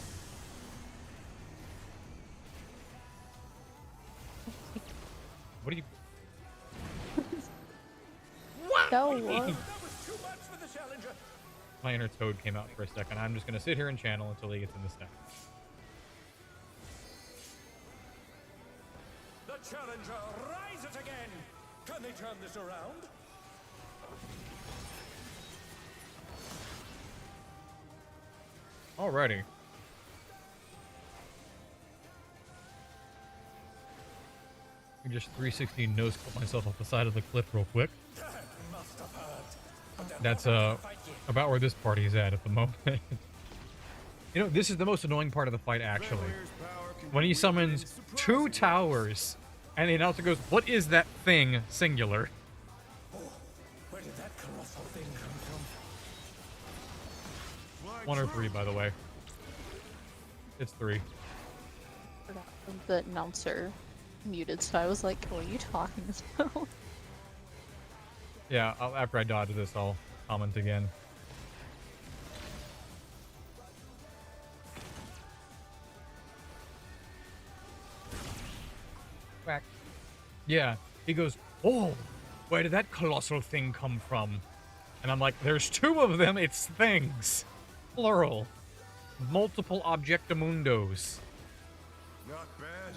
What are you... No. That was too much for the challenger. My inner toad came out for a second. I'm just going to sit here and channel until he gets in the stack. The challenger rises again. Can they turn this around? Alrighty. I just 360 nose clip myself off the side of the cliff real quick. That must have hurt. But they're That's not ready to fight yet. about where this party is at the moment. You know, this is the most annoying part of the fight, actually. Fenrir's power can When be he wielded in summons 2 surprising towers, and the announcer goes, "What is that thing?" Singular. Oh, where did that colossal thing come from? ways. 1 or 3, by the way. It's 3. Forgot the announcer muted, so I was like, what are you talking about? Yeah, after I dodge this, I'll comment again. Quack. Yeah, he goes, "Oh, where did that colossal thing come from?" And I'm like, there's 2 of them, it's things. Plural. Multiple objectamundos. Not bad.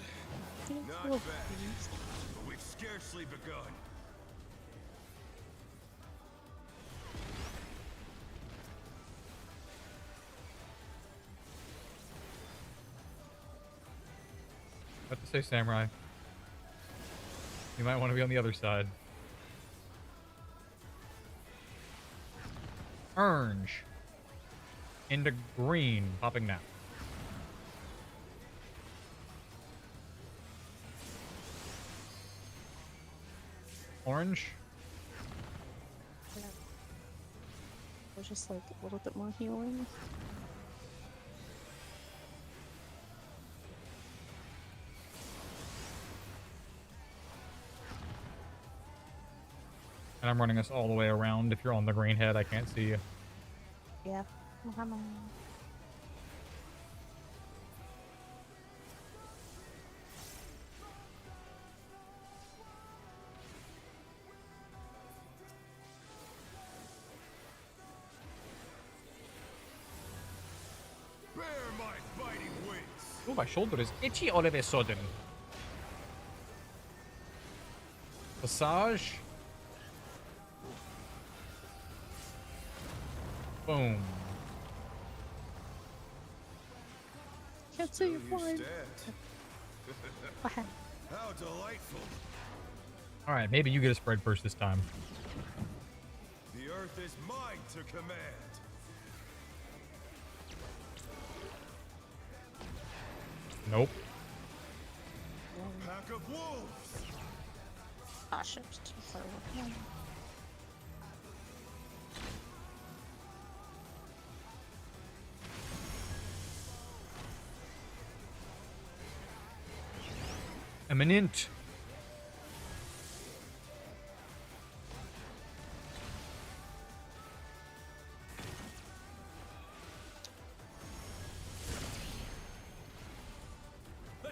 Thank Not you, bad. please. But we've scarcely begun. What to say, Samurai? You might want to be on the other side. Orange. Into green. Popping now. Orange. Yeah. It was just like a little bit more healing. And I'm running us all the way around. If you're on the green head, I can't see you. Yeah. Come on. Bear my biting wings. Oh, my shoulder is itchy all of a sudden. Massage. Boom. Can't see your You flying. stand. How delightful. Alright, maybe you get a spread first this time. The earth is mine to command. Nope. Pack of wolves. Ah, shit. Too far away. Eminent.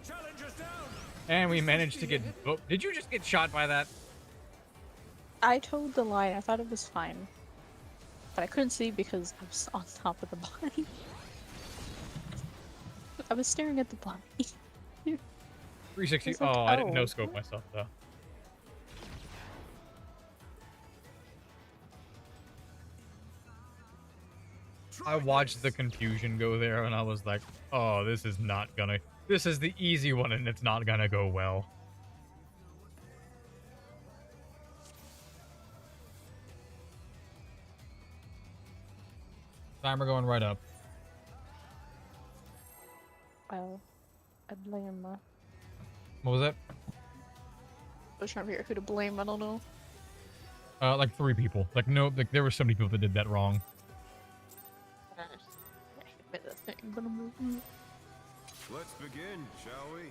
challenger's down. And we managed to get... Oh, did you just get shot by that? I told the line. I thought it was fine, but I couldn't see because I was on top of the body. I was staring at the body. 360. It's like, Oh, I didn't oh, no scope myself though. I watched the confusion go there and I was like, oh, this is not gonna... This is the easy one and it's not gonna go well. Timer going right up. Well, I blame. What was that? I was trying to figure out who to blame. I don't know. Like 3 people. Like, no, like, there were so many people that did that wrong. I hate that thing, but I'm. Let's begin, shall we?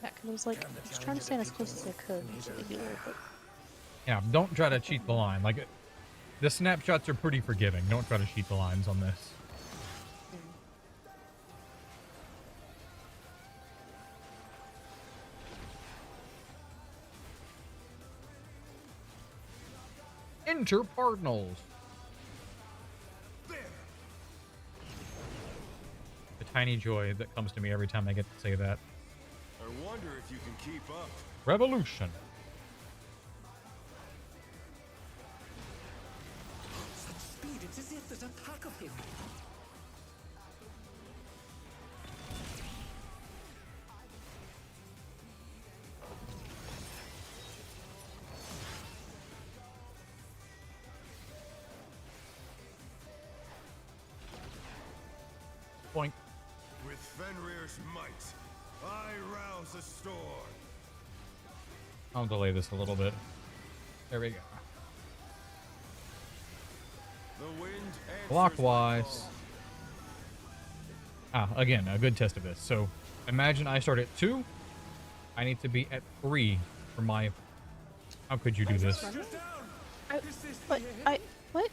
Yeah, 'cause I was like, I was trying to stand as close as I could to the healer, but Yeah, don't try to cheat the line. Like, the snapshots are pretty forgiving. Don't try to cheat the lines on this. Enter Cardinals. The tiny joy that comes to me every time I get to say that. I wonder if you can keep up. Revolution. Such speed, it's as if there's a pack of him. Boink. With Fenrir's might, I rouse a storm. I'll delay this a little bit. There we go. The wind answers Clockwise. my call. Again, a good test of this. So, imagine I start at 2. I need to be at 3 for my... How could you do this? I, but I what?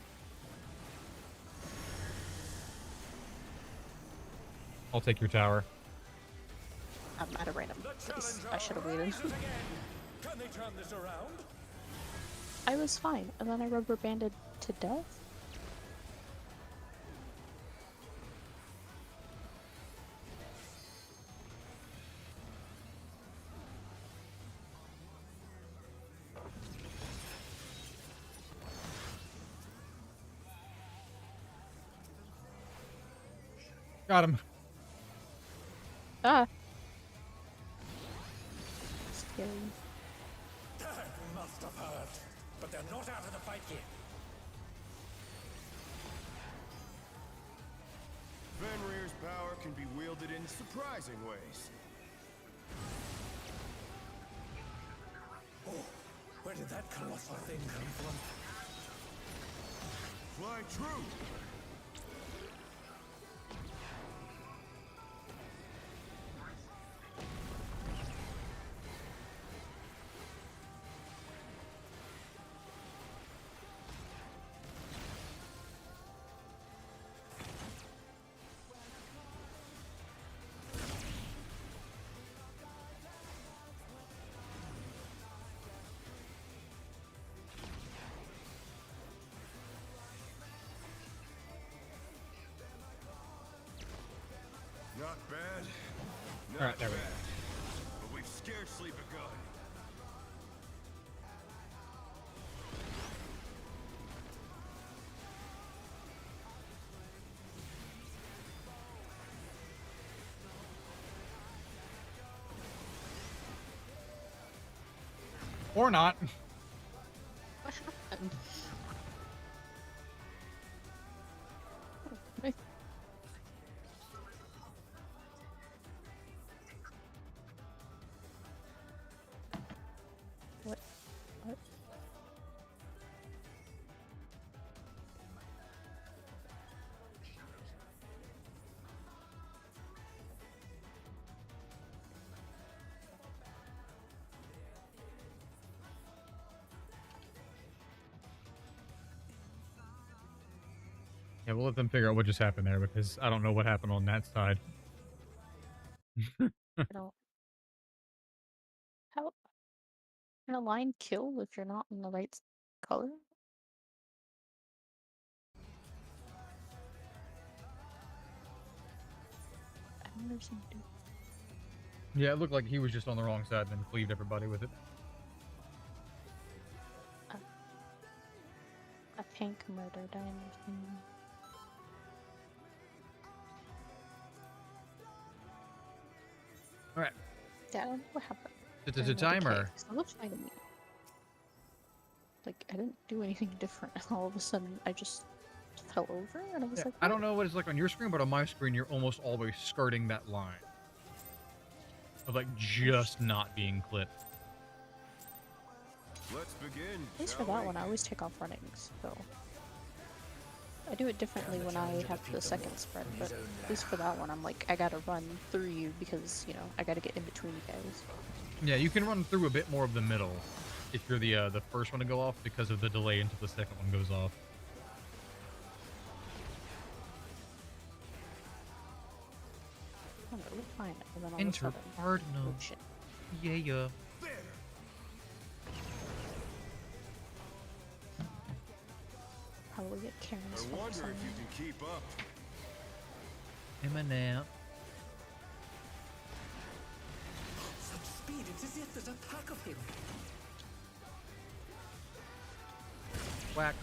I'll take your tower. I'm at a random place. I should have waited. Can they turn this around? I was fine, and then I rubber banded to death. Got him. Ah. Scary. That must have hurt. But they're not out of the fight yet. Fenrir's power can be wielded in surprising ways. Oh, where did that colossal thing come from? Fly true! Not bad. Not Alright, there we go. bad. But we've scarcely begun. Or not. What happened? Wait. What? What? Yeah, we'll let them figure out what just happened there because I don't know what happened on that side. I don't. How can a line kill if you're not in the right color? I've never seen it do. Yeah, it looked like he was just on the wrong side and then cleaved everybody with it. A pink murder dynasty. All right. Yeah, I don't know what happened. It's a during the timer. decay, 'cause it looked fine to me. Like, I didn't do anything different, and all of a sudden I just fell over, and I was Yeah, like, I don't know what it's like on your screen, but on my screen, you're almost always skirting that line of like just not being clipped. Let's begin. at least for shall that we? one, I always take off runnings, so. I do it differently when I have the second spread, but at least for that one, I'm like, I gotta run through you because, you know, I gotta get in between you guys. Yeah, you can run through a bit more of the middle if you're the first one to go off because of the delay until the second one goes off. Oh, it looked fine, and then all of a Enter sudden, Cardinal. oh shit. Yeah. There. Probably get Karen's I focus wonder on if you me. can keep up. Eminem. Such speed, it's as if there's a pack of him. Whack.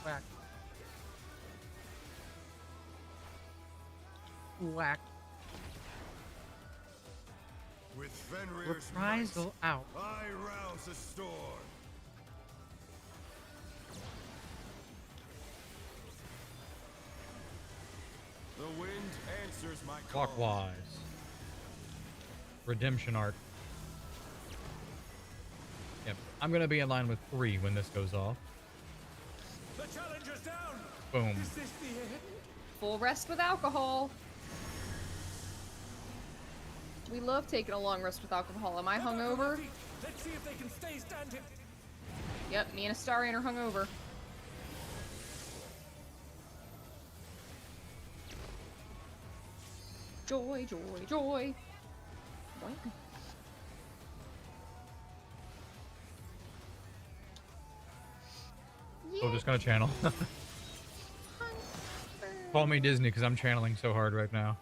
Whack. Whack. With Fenrir's Reprisal out. might, I rouse a storm. The wind answers my call. Clockwise. Redemption arc. Yep. I'm gonna be in line with 3 when this goes off. The challenger's down. Boom. Is this the end? Full rest with alcohol. We love taking a long rest with alcohol. Am I They're back on their hungover? feet. Let's see if they can stay standing. Yep, me and Astarion are hungover. Joy, joy, joy. Boing. So just gonna channel. Call me Disney because I'm channeling so hard right now.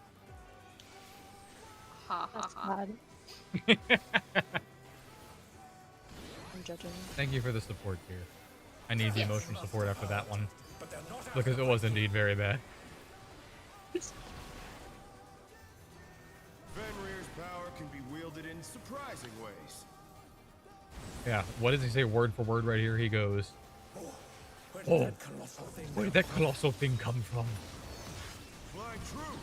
Ha ha That's ha. bad. I'm judging. Thank you for the support here. I need the Yes. emotional support after that one But they're not out because of it was indeed very bad. Fenrir's power can be wielded in surprising ways. Yeah, what does he say word for word right here? He goes, Where did Oh. that colossal thing where did come that colossal thing come from? Flying true.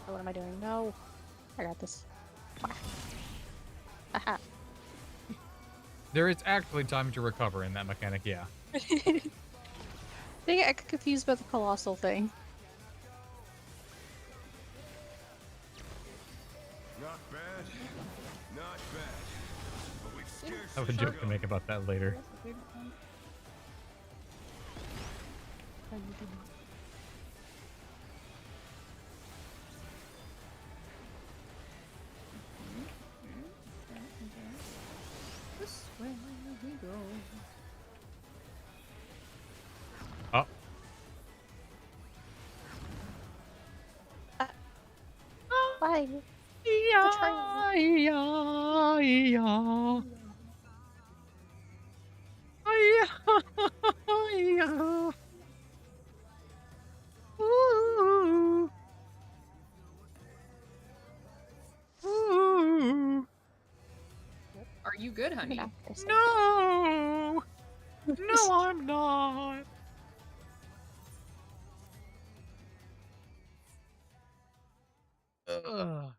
Oh, what am I doing? No. I got this. Aha. There is actually time to recover in that mechanic, yeah. Dang it, I got confused by the colossal thing. Not bad. Not bad. But we've scarcely I have a joke to begun. make about that later. How you doing? This way we go. Oh, Bye. yeah, yeah, yeah. Yeah. Ooh. Ooh. Are you good, I'm an honey? actress. No. No, I'm not. Ugh.